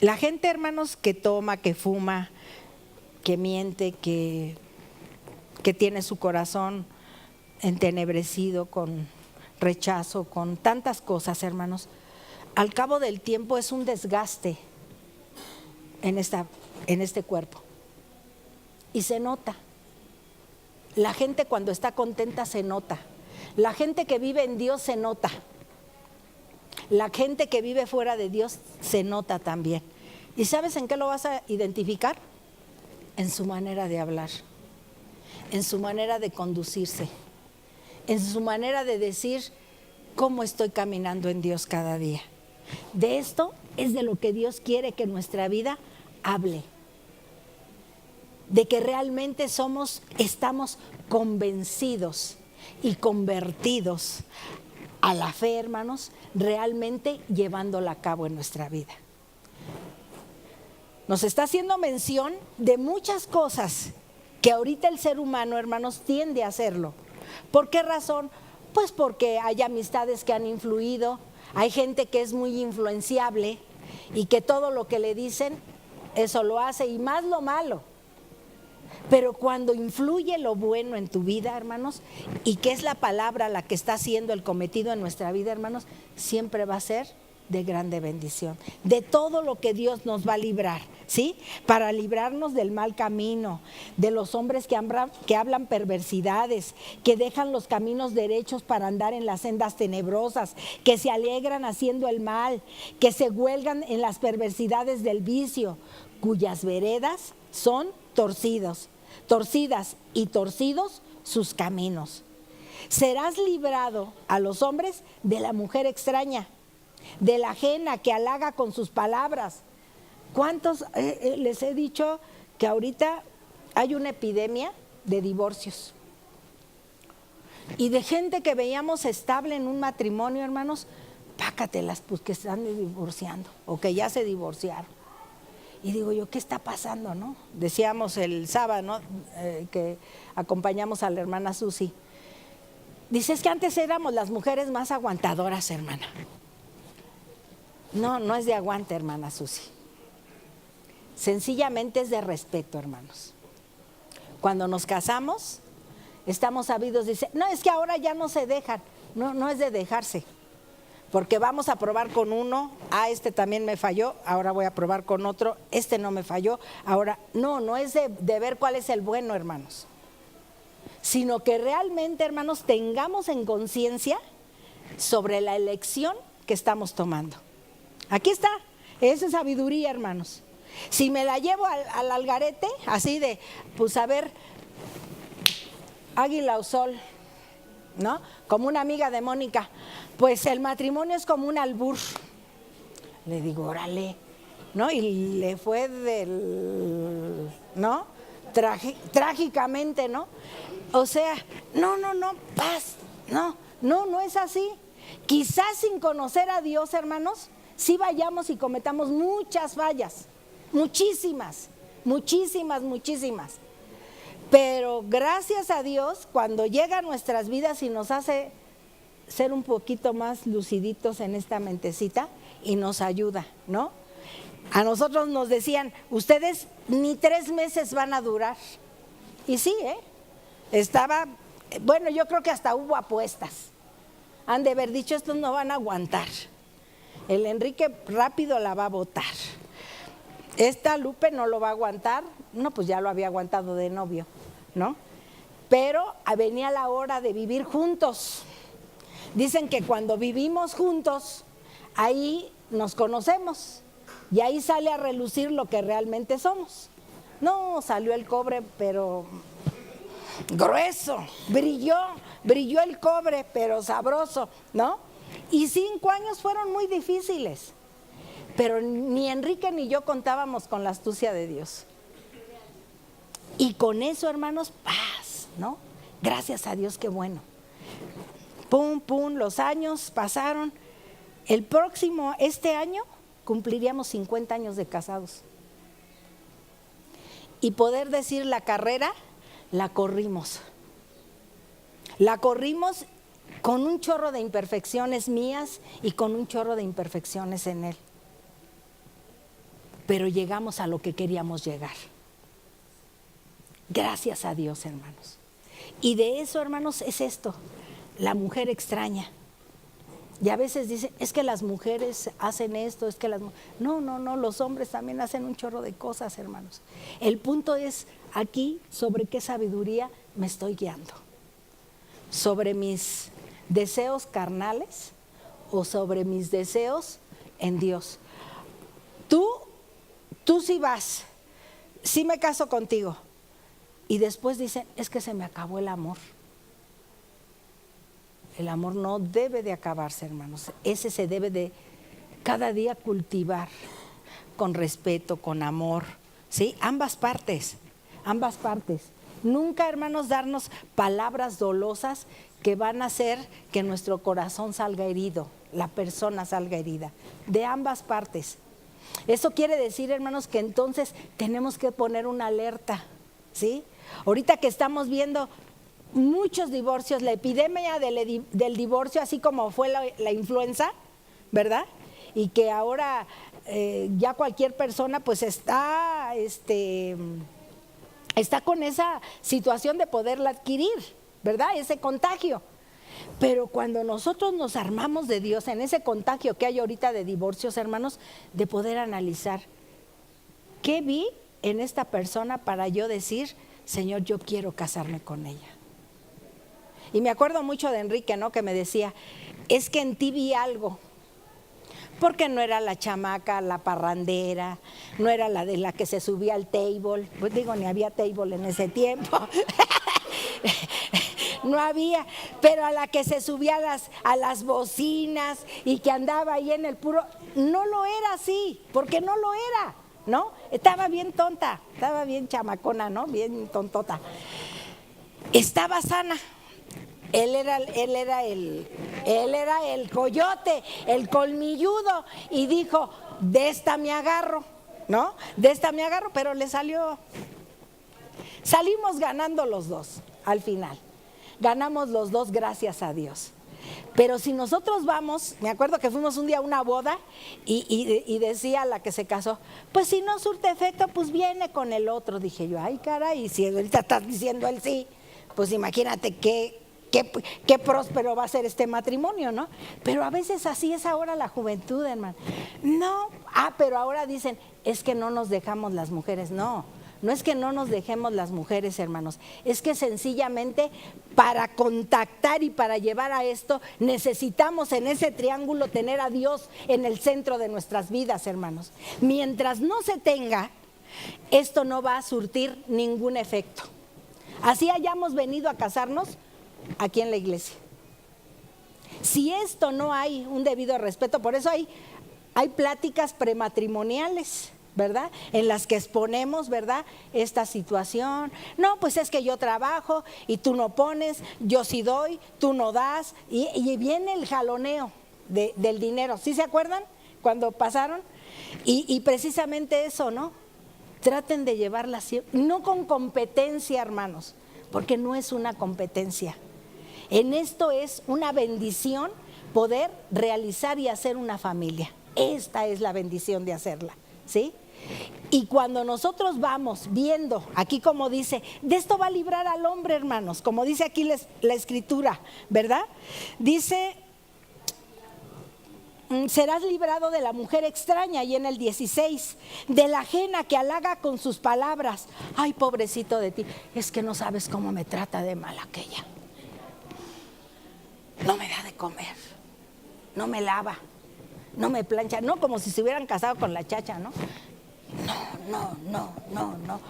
La gente, hermanos, que toma, que fuma, que miente, que tiene su corazón entenebrecido con rechazo, con tantas cosas, hermanos, al cabo del tiempo es un desgaste en este cuerpo. Y se nota. La gente cuando está contenta se nota. La gente que vive en Dios se nota. La gente que vive fuera de Dios se nota también. ¿Y sabes en qué lo vas a identificar? En su manera de hablar, en su manera de conducirse, en su manera de decir cómo estoy caminando en Dios cada día. De esto es de lo que Dios quiere que nuestra vida hable. De que realmente estamos convencidos y convertidos a la fe, hermanos, realmente llevándola a cabo en nuestra vida. Nos está haciendo mención de muchas cosas que ahorita el ser humano, hermanos, tiende a hacerlo. ¿Por qué razón? Pues porque hay amistades que han influido, hay gente que es muy influenciable y que todo lo que le dicen, eso lo hace, y más lo malo. Pero cuando influye lo bueno en tu vida, hermanos, y que es la palabra la que está haciendo el cometido en nuestra vida, hermanos, siempre va a ser de grande bendición, de todo lo que Dios nos va a librar, ¿sí? Para librarnos del mal camino, de los hombres que hablan perversidades, que dejan los caminos derechos para andar en las sendas tenebrosas, que se alegran haciendo el mal, que se huelgan en las perversidades del vicio, cuyas veredas son torcidas y torcidos sus caminos. Serás librado a los hombres de la mujer extraña, de la ajena que halaga con sus palabras. ¿Cuántos les he dicho que ahorita hay una epidemia de divorcios? Y de gente que veíamos estable en un matrimonio, hermanos, pácatelas, pues que están divorciando o que ya se divorciaron. Y digo yo, ¿qué está pasando, no? Decíamos el sábado, ¿no? Que acompañamos a la hermana Susi. Dice, es que antes éramos las mujeres más aguantadoras, hermana. No es de aguante, hermana Susi. Sencillamente es de respeto, hermanos. Cuando nos casamos, estamos sabidos, dice, no, es que ahora ya no se dejan. No es de dejarse. Porque vamos a probar con uno, este también me falló, ahora voy a probar con otro, este no me falló, ahora no es de ver cuál es el bueno, hermanos. Sino que realmente, hermanos, tengamos en conciencia sobre la elección que estamos tomando. Aquí está, esa es sabiduría, hermanos. Si me la llevo al algarete, así de, pues a ver, águila o sol, ¿no? Como una amiga de Mónica, pues el matrimonio es como un albur. Le digo, órale, ¿no? Y le fue ¿no? Trágicamente, ¿no? O sea, no, paz, no es así. Quizás sin conocer a Dios, hermanos, sí vayamos y cometamos muchas fallas, muchísimas. Pero gracias a Dios, cuando llega a nuestras vidas y nos hace ser un poquito más luciditos en esta mentecita y nos ayuda, ¿no? A nosotros nos decían, ustedes ni 3 meses van a durar. Y sí, bueno, yo creo que hasta hubo apuestas. Han de haber dicho, estos no van a aguantar. El Enrique rápido la va a botar. Esta Lupe no lo va a aguantar. No, pues ya lo había aguantado de novio, ¿no? Pero venía la hora de vivir juntos. Dicen que cuando vivimos juntos, ahí nos conocemos y ahí sale a relucir lo que realmente somos. No, salió el cobre, pero grueso, brilló el cobre, pero sabroso, ¿no? Y 5 años fueron muy difíciles, pero ni Enrique ni yo contábamos con la astucia de Dios. Y con eso, hermanos, paz, ¿no? Gracias a Dios, qué bueno. Pum, los años pasaron. Este año, cumpliríamos 50 años de casados. Y poder decir, la carrera, la corrimos. La corrimos con un chorro de imperfecciones mías y con un chorro de imperfecciones en él. Pero llegamos a lo que queríamos llegar. Gracias a Dios, hermanos. Y de eso, hermanos, es esto, la mujer extraña. Y a veces dicen, es que las mujeres hacen esto, es que No, los hombres también hacen un chorro de cosas, hermanos. El punto es aquí, sobre qué sabiduría me estoy guiando. ¿Sobre mis deseos carnales o sobre mis deseos en Dios? Tú sí vas, sí me caso contigo. Y después dicen, es que se me acabó el amor. El amor no debe de acabarse, hermanos. Ese se debe de cada día cultivar con respeto, con amor, ¿sí? Ambas partes. Nunca, hermanos, darnos palabras dolosas que van a hacer que nuestro corazón salga herido, la persona salga herida. De ambas partes. Eso quiere decir, hermanos, que entonces tenemos que poner una alerta, ¿sí? Ahorita que estamos viendo muchos divorcios, la epidemia del divorcio, así como fue la influenza, ¿verdad? Y que ahora ya cualquier persona pues está con esa situación de poderla adquirir, ¿verdad? Ese contagio. Pero cuando nosotros nos armamos de Dios en ese contagio que hay ahorita de divorcios, hermanos, de poder analizar, ¿qué vi en esta persona para yo decir, Señor, yo quiero casarme con ella? Y me acuerdo mucho de Enrique, ¿no? Que me decía, es que en ti vi algo. Porque no era la chamaca, la parrandera, no era la de la que se subía al table. Pues digo, ni había table en ese tiempo. No había, pero a la que se subía a las bocinas y que andaba ahí en el puro, no lo era así, porque no lo era, ¿no? Estaba bien tonta, estaba bien chamacona, ¿no? Bien tontota. Estaba sana. Él era el coyote, el colmilludo, y dijo, de esta me agarro, ¿no? De esta me agarro, pero le salió. Salimos ganando los dos, al final. Ganamos los dos, gracias a Dios. Pero si nosotros vamos, me acuerdo que fuimos un día a una boda y decía la que se casó, pues si no surte efecto, pues viene con el otro. Dije yo, ay caray, y si ahorita estás diciendo él sí, pues imagínate qué próspero va a ser este matrimonio, ¿no? Pero a veces así es ahora la juventud, hermano. No, pero ahora dicen, es que no nos dejamos las mujeres. No, No es que no nos dejemos las mujeres, hermanos, es que sencillamente para contactar y para llevar a esto necesitamos en ese triángulo tener a Dios en el centro de nuestras vidas, hermanos. Mientras no se tenga, esto no va a surtir ningún efecto. Así hayamos venido a casarnos aquí en la iglesia. Si esto no hay un debido respeto, por eso hay pláticas prematrimoniales, ¿verdad? En las que exponemos, ¿verdad? Esta situación. No, pues es que yo trabajo y tú no pones, yo sí doy, tú no das. Y viene el jaloneo del dinero. ¿Sí se acuerdan cuando pasaron? Y precisamente eso, ¿no? Traten de llevarla siempre, no con competencia, hermanos, porque no es una competencia. En esto es una bendición poder realizar y hacer una familia. Esta es la bendición de hacerla, ¿sí? Y cuando nosotros vamos viendo, aquí como dice, de esto va a librar al hombre, hermanos, como dice aquí la escritura, ¿verdad? Dice, serás librado de la mujer extraña, y en el 16, de la ajena que halaga con sus palabras. Ay, pobrecito de ti, es que no sabes cómo me trata de mal aquella. No me da de comer, no me lava, no me plancha, no como si se hubieran casado con la chacha, ¿no? No.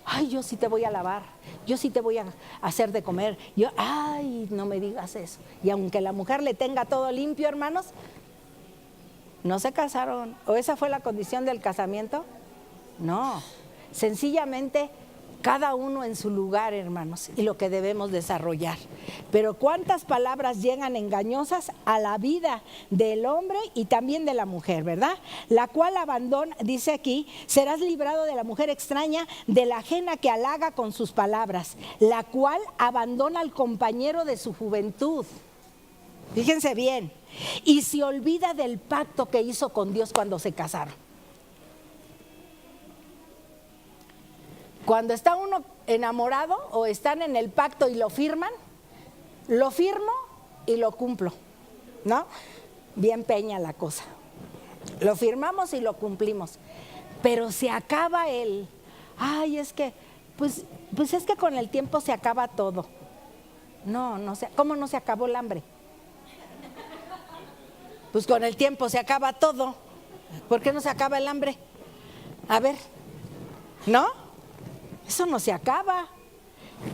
Ay, yo sí te voy a lavar, yo sí te voy a hacer de comer. Ay, no me digas eso. Y aunque la mujer le tenga todo limpio, hermanos, no se casaron. ¿O esa fue la condición del casamiento? No, sencillamente cada uno en su lugar, hermanos, y lo que debemos desarrollar. Pero cuántas palabras llegan engañosas a la vida del hombre y también de la mujer, ¿verdad? La cual abandona, dice aquí, serás librado de la mujer extraña, de la ajena que halaga con sus palabras, la cual abandona al compañero de su juventud. Fíjense bien, y se olvida del pacto que hizo con Dios cuando se casaron. Cuando está uno enamorado o están en el pacto y lo firman, lo firmo y lo cumplo, ¿no? Bien peña la cosa. Lo firmamos y lo cumplimos. Pero se acaba ay, es que, pues es que con el tiempo se acaba todo. No, ¿cómo no se acabó el hambre? Pues con el tiempo se acaba todo. ¿Por qué no se acaba el hambre? A ver, ¿no? Eso no se acaba.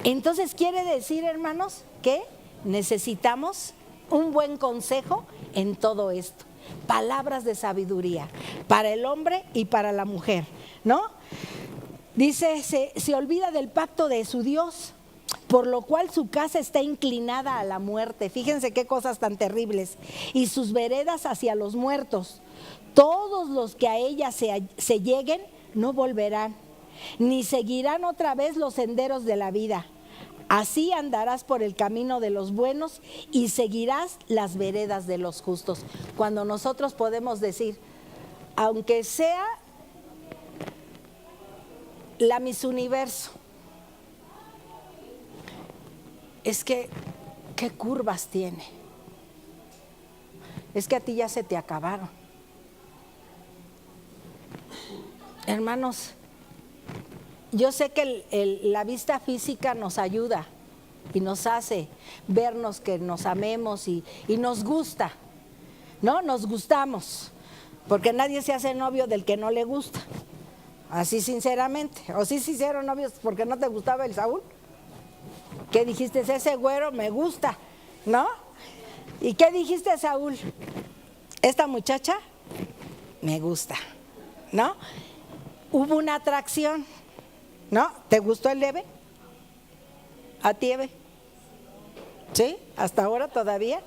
Entonces quiere decir, hermanos, que necesitamos un buen consejo en todo esto. Palabras de sabiduría para el hombre y para la mujer, ¿no? Dice, se olvida del pacto de su Dios, por lo cual su casa está inclinada a la muerte. Fíjense qué cosas tan terribles. Y sus veredas hacia los muertos. Todos los que a ella se lleguen no volverán, ni seguirán otra vez los senderos de la vida. Así andarás por el camino de los buenos y seguirás las veredas de los justos. Cuando nosotros podemos decir, aunque sea la Miss Universo, es que, ¿qué curvas tiene? Es que a ti ya se te acabaron. Hermanos, yo sé que la vista física nos ayuda y nos hace vernos que nos amemos y nos gusta, ¿no? Nos gustamos, porque nadie se hace novio del que no le gusta, así sinceramente. ¿O sí se hicieron novios porque no te gustaba el Saúl? ¿Qué dijiste? Ese güero me gusta, ¿no? ¿Y qué dijiste, Saúl? Esta muchacha me gusta, ¿no? Hubo una atracción, ¿no? ¿Te gustó el Eve? ¿A ti, Eve? ¿Sí? ¿Hasta ahora todavía?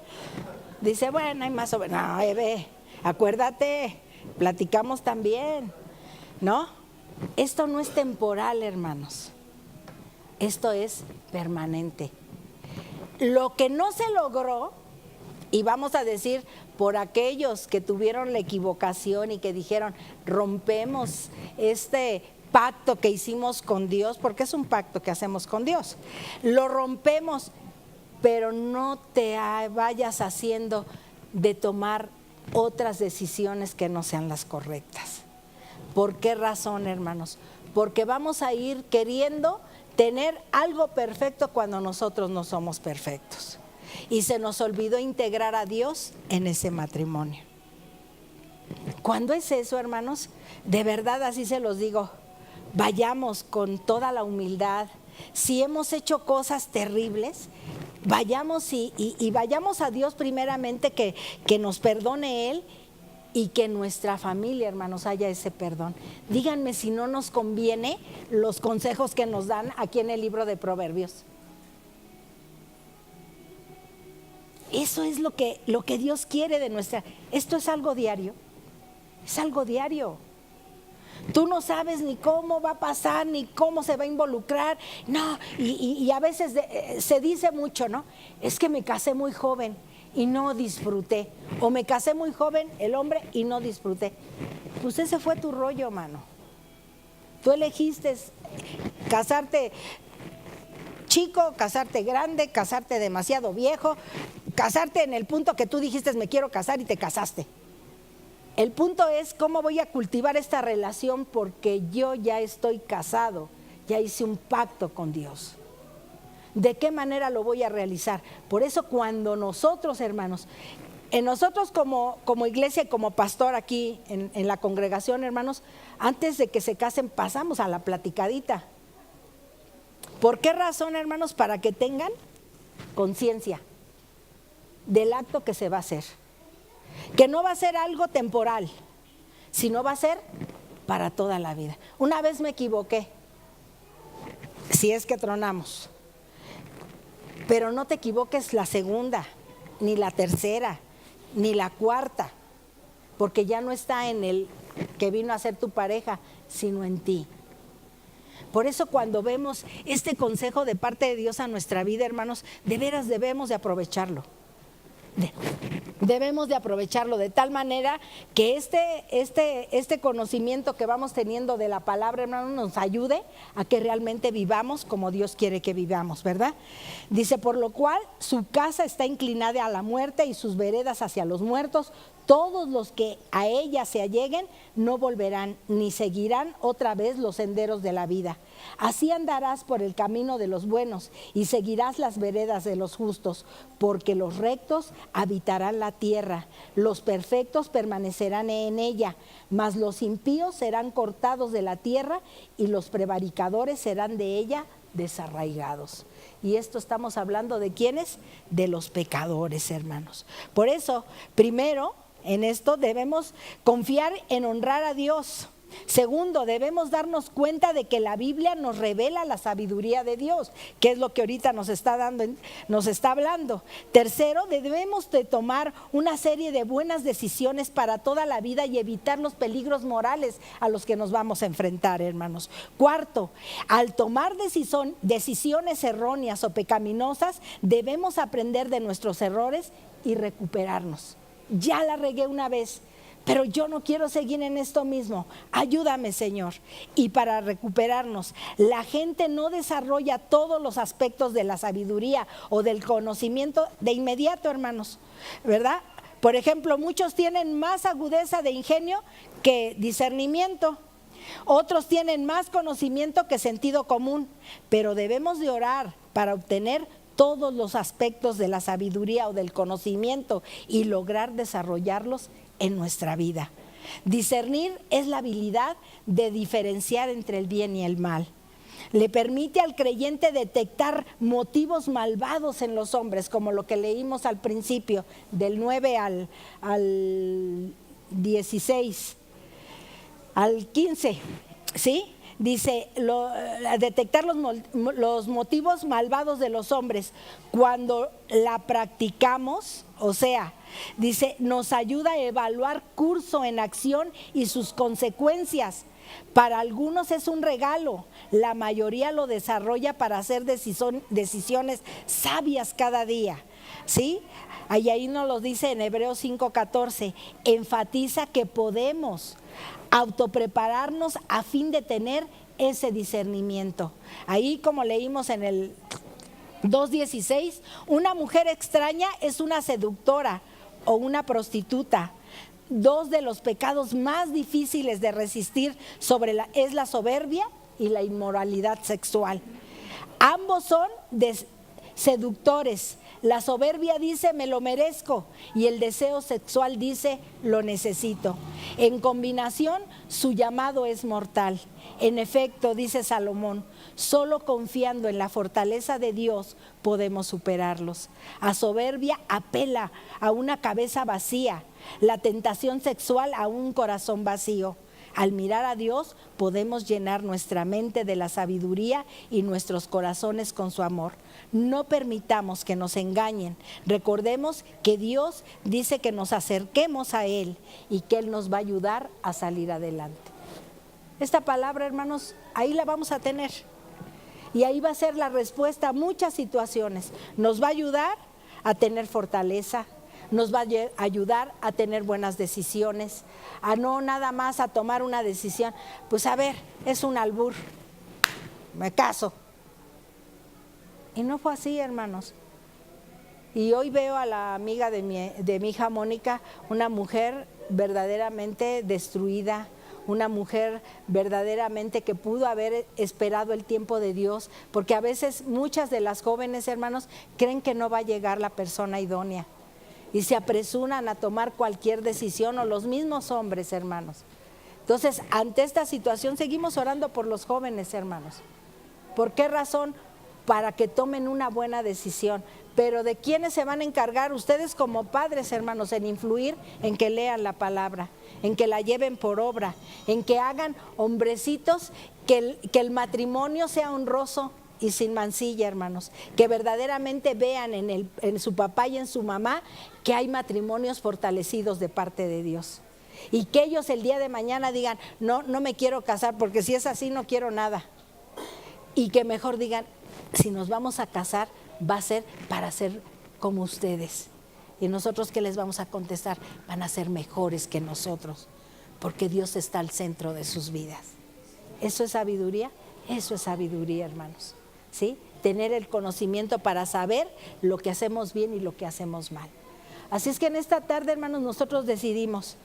Dice, bueno, hay más o menos. No, Eve, acuérdate, platicamos también, ¿no? Esto no es temporal, hermanos. Esto es permanente. Lo que no se logró, y vamos a decir, por aquellos que tuvieron la equivocación y que dijeron, rompemos este pacto que hicimos con Dios, porque es un pacto que hacemos con Dios, lo rompemos, pero no te vayas haciendo de tomar otras decisiones que no sean las correctas. ¿Por qué razón, hermanos? porque vamos a ir queriendo tener algo perfecto cuando nosotros no somos perfectos. Y se nos olvidó integrar a Dios en ese matrimonio. Cuando es eso, hermanos, de verdad así se los digo, vayamos con toda la humildad. Si hemos hecho cosas terribles, vayamos y vayamos a Dios primeramente, que nos perdone Él y que nuestra familia, hermanos, haya ese perdón. Díganme si no nos conviene los consejos que nos dan aquí en el libro de Proverbios. Eso es lo que Dios quiere de nuestra. Esto es algo diario. Es algo diario. Tú no sabes ni cómo va a pasar, ni cómo se va a involucrar. No, y a veces se dice mucho, ¿no? Es que me casé muy joven y no disfruté. O me casé muy joven, el hombre, y no disfruté. Pues ese fue tu rollo, mano. Tú elegiste casarte chico, casarte grande, casarte demasiado viejo, casarte en el punto que tú dijiste me quiero casar y te casaste. El punto es cómo voy a cultivar esta relación, porque yo ya estoy casado, ya hice un pacto con Dios. ¿De qué manera lo voy a realizar? Por eso cuando nosotros, hermanos, nosotros como iglesia y como pastor aquí en la congregación, hermanos, antes de que se casen pasamos a la platicadita. ¿Por qué razón, hermanos? Para que tengan conciencia del acto que se va a hacer. Que no va a ser algo temporal, sino va a ser para toda la vida. Una vez me equivoqué, si es que tronamos, pero no te equivoques la segunda, ni la tercera, ni la cuarta, porque ya no está en el que vino a ser tu pareja, sino en ti. Por eso cuando vemos este consejo de parte de Dios a nuestra vida, hermanos, de veras debemos de aprovecharlo. Debemos de aprovecharlo de tal manera que este conocimiento que vamos teniendo de la palabra, hermanos, nos ayude a que realmente vivamos como Dios quiere que vivamos, ¿verdad? Dice, por lo cual su casa está inclinada a la muerte y sus veredas hacia los muertos. Todos los que a ella se alleguen no volverán, ni seguirán otra vez los senderos de la vida. Así andarás por el camino de los buenos y seguirás las veredas de los justos, porque los rectos habitarán la tierra, los perfectos permanecerán en ella, mas los impíos serán cortados de la tierra y los prevaricadores serán de ella desarraigados. Y esto estamos hablando de ¿quiénes? De los pecadores, hermanos. Por eso, primero, en esto debemos confiar en honrar a Dios. Segundo, debemos darnos cuenta de que la Biblia nos revela la sabiduría de Dios, que es lo que ahorita nos está hablando. Tercero, debemos de tomar una serie de buenas decisiones para toda la vida y evitar los peligros morales a los que nos vamos a enfrentar, hermanos. Cuarto, al tomar decisiones erróneas o pecaminosas, debemos aprender de nuestros errores y recuperarnos. Ya la regué una vez, pero yo no quiero seguir en esto mismo. Ayúdame, Señor. Y para recuperarnos, la gente no desarrolla todos los aspectos de la sabiduría o del conocimiento de inmediato, hermanos, ¿verdad? Por ejemplo, muchos tienen más agudeza de ingenio que discernimiento. Otros tienen más conocimiento que sentido común, pero debemos de orar para obtener todos los aspectos de la sabiduría o del conocimiento y lograr desarrollarlos en nuestra vida. Discernir es la habilidad de diferenciar entre el bien y el mal. Le permite al creyente detectar motivos malvados en los hombres, como lo que leímos al principio, del 9 al 16, al 15, ¿sí? Dice, detectar los motivos malvados de los hombres cuando la practicamos, o sea, dice, nos ayuda a evaluar curso en acción y sus consecuencias. Para algunos es un regalo, la mayoría lo desarrolla para hacer decisiones sabias cada día, ¿sí? Ahí nos lo dice en Hebreos 5:14, enfatiza que podemos autoprepararnos a fin de tener ese discernimiento. Ahí, como leímos en el 2:16, una mujer extraña es una seductora o una prostituta. Dos de los pecados más difíciles de resistir es la soberbia y la inmoralidad sexual. Ambos son seductores. La soberbia dice me lo merezco y el deseo sexual dice lo necesito. En combinación su llamado es mortal. En efecto, dice Salomón, solo confiando en la fortaleza de Dios podemos superarlos. La soberbia apela a una cabeza vacía, la tentación sexual a un corazón vacío. Al mirar a Dios podemos llenar nuestra mente de la sabiduría y nuestros corazones con su amor. No permitamos que nos engañen. Recordemos que Dios dice que nos acerquemos a Él y que Él nos va a ayudar a salir adelante. Esta palabra, hermanos, ahí la vamos a tener. Y ahí va a ser la respuesta a muchas situaciones. Nos va a ayudar a tener fortaleza, nos va a ayudar a tener buenas decisiones, a no nada más a tomar una decisión, pues a ver, es un albur, me caso. Y no fue así, hermanos. Y hoy veo a la amiga de mi hija Mónica, una mujer verdaderamente destruida, una mujer verdaderamente que pudo haber esperado el tiempo de Dios, porque a veces muchas de las jóvenes, hermanos, creen que no va a llegar la persona idónea y se apresuran a tomar cualquier decisión, o los mismos hombres, hermanos. Entonces, ante esta situación seguimos orando por los jóvenes, hermanos. ¿Por qué razón? Para que tomen una buena decisión. Pero ¿de quiénes se van a encargar? Ustedes como padres, hermanos, en influir en que lean la palabra, en que la lleven por obra, en que hagan hombrecitos, que el matrimonio sea honroso y sin mancilla, hermanos, que verdaderamente vean en su papá y en su mamá que hay matrimonios fortalecidos de parte de Dios, y que ellos el día de mañana digan, no me quiero casar, porque si es así no quiero nada, y que mejor digan, si nos vamos a casar va a ser para ser como ustedes, y nosotros ¿qué les vamos a contestar? Van a ser mejores que nosotros, porque Dios está al centro de sus vidas. ¿Eso es sabiduría? Eso es sabiduría, hermanos. ¿Sí? Tener el conocimiento para saber lo que hacemos bien y lo que hacemos mal. Así es que en esta tarde, hermanos, nosotros decidimos,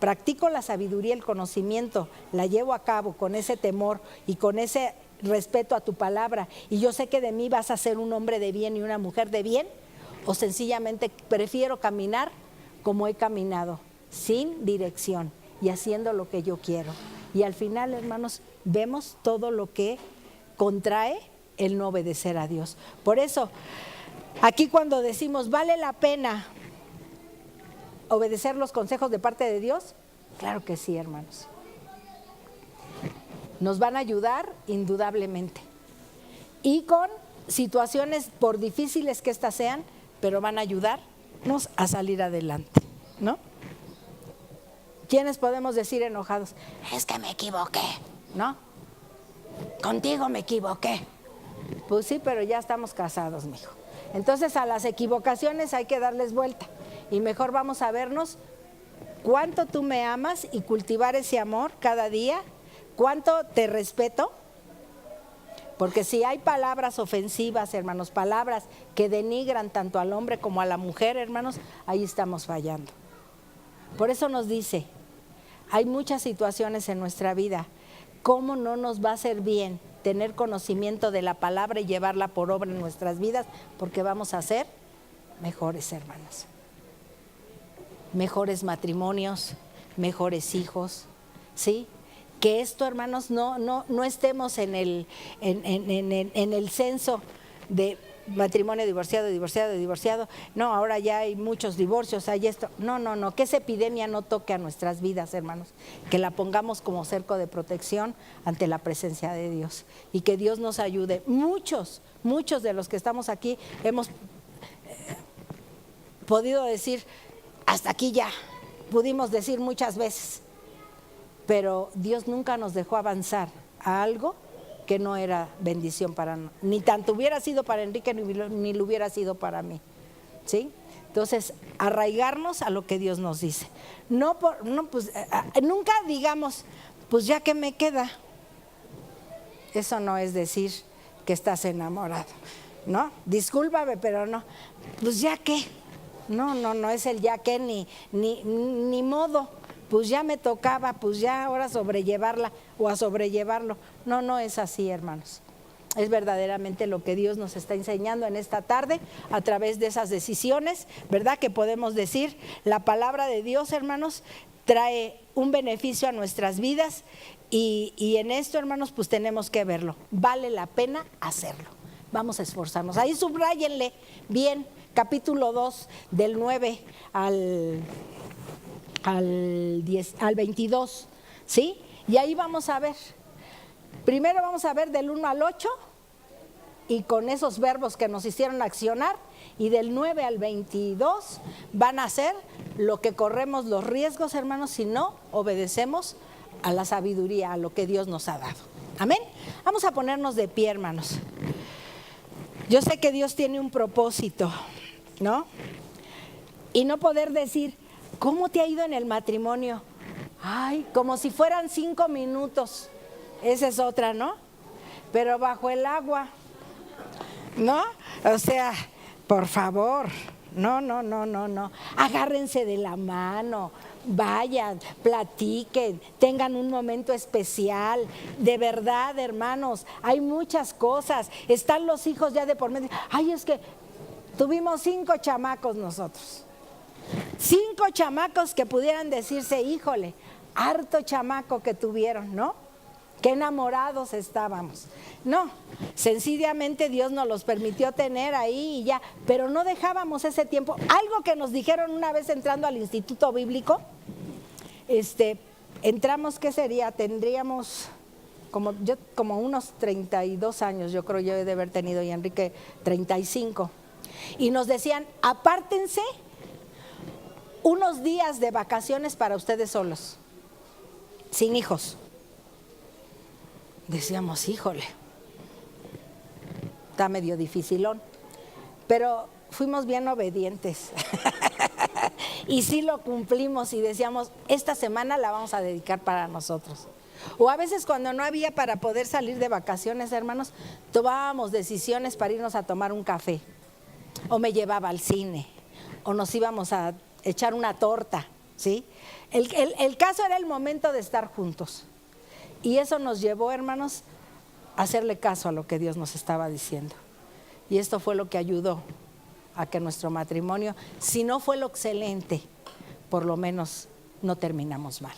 practico la sabiduría, el conocimiento, la llevo a cabo con ese temor y con ese respeto a tu palabra, y yo sé que de mí vas a ser un hombre de bien y una mujer de bien, o sencillamente prefiero caminar como he caminado, sin dirección y haciendo lo que yo quiero. Y al final, hermanos, vemos todo lo que contrae el no obedecer a Dios. Por eso, aquí cuando decimos, ¿vale la pena obedecer los consejos de parte de Dios? Claro que sí, hermanos. Nos van a ayudar indudablemente. Y con situaciones, por difíciles que éstas sean, pero van a ayudarnos a salir adelante, ¿no? ¿Quiénes podemos decir enojados? Es que me equivoqué, ¿no? Contigo me equivoqué. Pues sí, pero ya estamos casados, mijo. Entonces a las equivocaciones hay que darles vuelta. Y mejor vamos a vernos cuánto tú me amas y cultivar ese amor cada día, cuánto te respeto. Porque si hay palabras ofensivas, hermanos, palabras que denigran tanto al hombre como a la mujer, hermanos, ahí estamos fallando. Por eso nos dice, hay muchas situaciones en nuestra vida. ¿Cómo no nos va a hacer bien tener conocimiento de la palabra y llevarla por obra en nuestras vidas? Porque vamos a ser mejores, hermanos. Mejores matrimonios, mejores hijos, ¿sí? Que esto, hermanos, no estemos en el censo de matrimonio divorciado. No, ahora ya hay muchos divorcios, hay esto. No, que esa epidemia no toque a nuestras vidas, hermanos. Que la pongamos como cerco de protección ante la presencia de Dios. Y que Dios nos ayude. Muchos de los que estamos aquí hemos podido decir, hasta aquí ya, pudimos decir muchas veces. Pero Dios nunca nos dejó avanzar a algo que no era bendición para nosotros. Ni tanto hubiera sido para Enrique, ni lo hubiera sido para mí. ¿Sí? Entonces, arraigarnos a lo que Dios nos dice. Nunca digamos, pues ya que me queda. Eso no es decir que estás enamorado, ¿no? Discúlpame, pero no. Pues ya que. No es el ya que ni modo. pues ya me tocaba, pues ya ahora sobrellevarla o a sobrellevarlo. No, no es así, hermanos. Es verdaderamente lo que Dios nos está enseñando en esta tarde a través de esas decisiones, ¿verdad? Que podemos decir, la palabra de Dios, hermanos, trae un beneficio a nuestras vidas y en esto, hermanos, pues tenemos que verlo. Vale la pena hacerlo. Vamos a esforzarnos. Ahí subráyenle bien, capítulo 2, del 9 al 22, ¿sí? Y ahí vamos a ver. Primero vamos a ver del 1 al 8 y con esos verbos que nos hicieron accionar, y del 9 al 22 van a ser lo que corremos los riesgos, hermanos, si no obedecemos a la sabiduría, a lo que Dios nos ha dado. Amén. Vamos a ponernos de pie, hermanos. Yo sé que Dios tiene un propósito, ¿no? Y no poder decir, ¿cómo te ha ido en el matrimonio? Ay, como si fueran 5 minutos. Esa es otra, ¿no? Pero bajo el agua, ¿no? O sea, por favor, no. Agárrense de la mano, vayan, platiquen, tengan un momento especial. De verdad, hermanos, hay muchas cosas. Están los hijos ya de por medio. Ay, es que tuvimos 5 chamacos nosotros. 5 chamacos que pudieran decirse, híjole, harto chamaco que tuvieron, ¿no? Qué enamorados estábamos. No, sencillamente Dios nos los permitió tener ahí y ya, pero no dejábamos ese tiempo. Algo que nos dijeron una vez entrando al Instituto Bíblico, entramos, ¿qué sería? Tendríamos como unos 32 años, yo creo yo he de haber tenido, y Enrique 35. Y nos decían, apártense unos días de vacaciones para ustedes solos, sin hijos. Decíamos, híjole, está medio dificilón, pero fuimos bien obedientes y sí lo cumplimos y decíamos, esta semana la vamos a dedicar para nosotros. O a veces cuando no había para poder salir de vacaciones, hermanos, tomábamos decisiones para irnos a tomar un café, o me llevaba al cine, o nos íbamos a echar una torta, ¿sí? El caso era el momento de estar juntos. Y eso nos llevó, hermanos, a hacerle caso a lo que Dios nos estaba diciendo. Y esto fue lo que ayudó a que nuestro matrimonio, si no fue lo excelente, por lo menos no terminamos mal.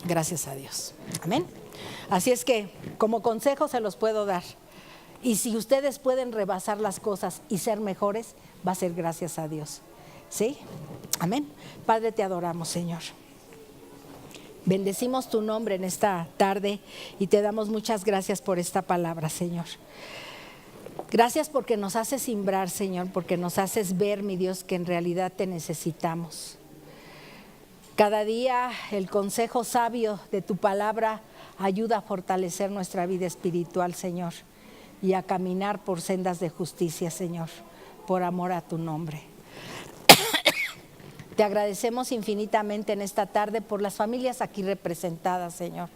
Gracias a Dios. Amén. Así es que como consejo se los puedo dar. Y si ustedes pueden rebasar las cosas y ser mejores, va a ser gracias a Dios. ¿Sí? Amén. Padre, te adoramos, Señor. Bendecimos tu nombre en esta tarde y te damos muchas gracias por esta palabra, Señor. Gracias porque nos haces simbrar, Señor, porque nos haces ver, mi Dios, que en realidad te necesitamos. Cada día el consejo sabio de tu palabra ayuda a fortalecer nuestra vida espiritual, Señor, y a caminar por sendas de justicia, Señor, por amor a tu nombre. Te agradecemos infinitamente en esta tarde por las familias aquí representadas, Señor.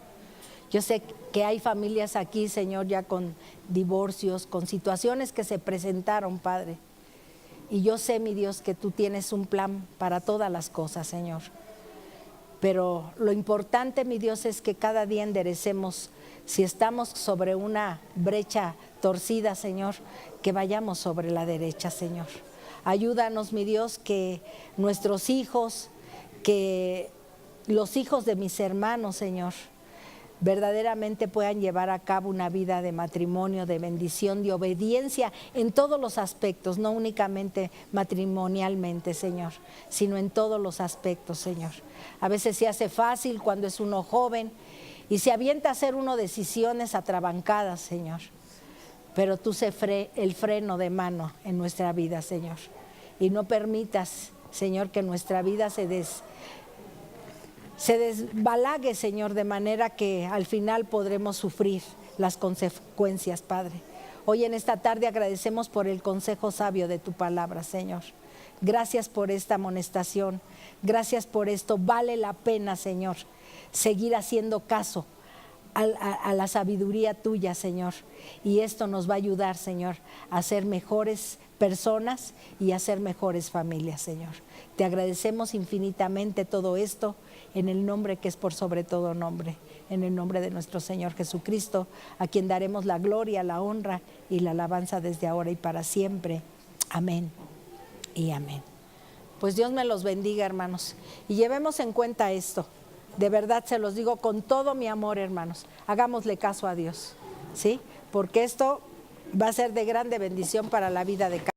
Yo sé que hay familias aquí, Señor, ya con divorcios, con situaciones que se presentaron, Padre. Y yo sé, mi Dios, que tú tienes un plan para todas las cosas, Señor. Pero lo importante, mi Dios, es que cada día enderecemos. Si estamos sobre una brecha torcida, Señor, que vayamos sobre la derecha, Señor. Ayúdanos, mi Dios, que nuestros hijos, que los hijos de mis hermanos, Señor, verdaderamente puedan llevar a cabo una vida de matrimonio, de bendición, de obediencia en todos los aspectos, no únicamente matrimonialmente, Señor, sino en todos los aspectos, Señor. A veces se hace fácil cuando es uno joven y se avienta a hacer uno decisiones atrabancadas, Señor. Pero tú sé el freno de mano en nuestra vida, Señor. Y no permitas, Señor, que nuestra vida se desbalague, Señor, de manera que al final podremos sufrir las consecuencias, Padre. Hoy en esta tarde agradecemos por el consejo sabio de tu palabra, Señor. Gracias por esta amonestación. Gracias por esto. Vale la pena, Señor, seguir haciendo caso a la sabiduría tuya, Señor, y esto nos va a ayudar, Señor, a ser mejores personas y a ser mejores familias, Señor. Te agradecemos infinitamente todo esto en el nombre que es por sobre todo nombre, en el nombre de nuestro Señor Jesucristo, a quien daremos la gloria, la honra y la alabanza desde ahora y para siempre. Amén y amén. Pues Dios me los bendiga, hermanos, y llevemos en cuenta esto. De verdad se los digo con todo mi amor, hermanos. Hagámosle caso a Dios, ¿sí? Porque esto va a ser de grande bendición para la vida de cada uno.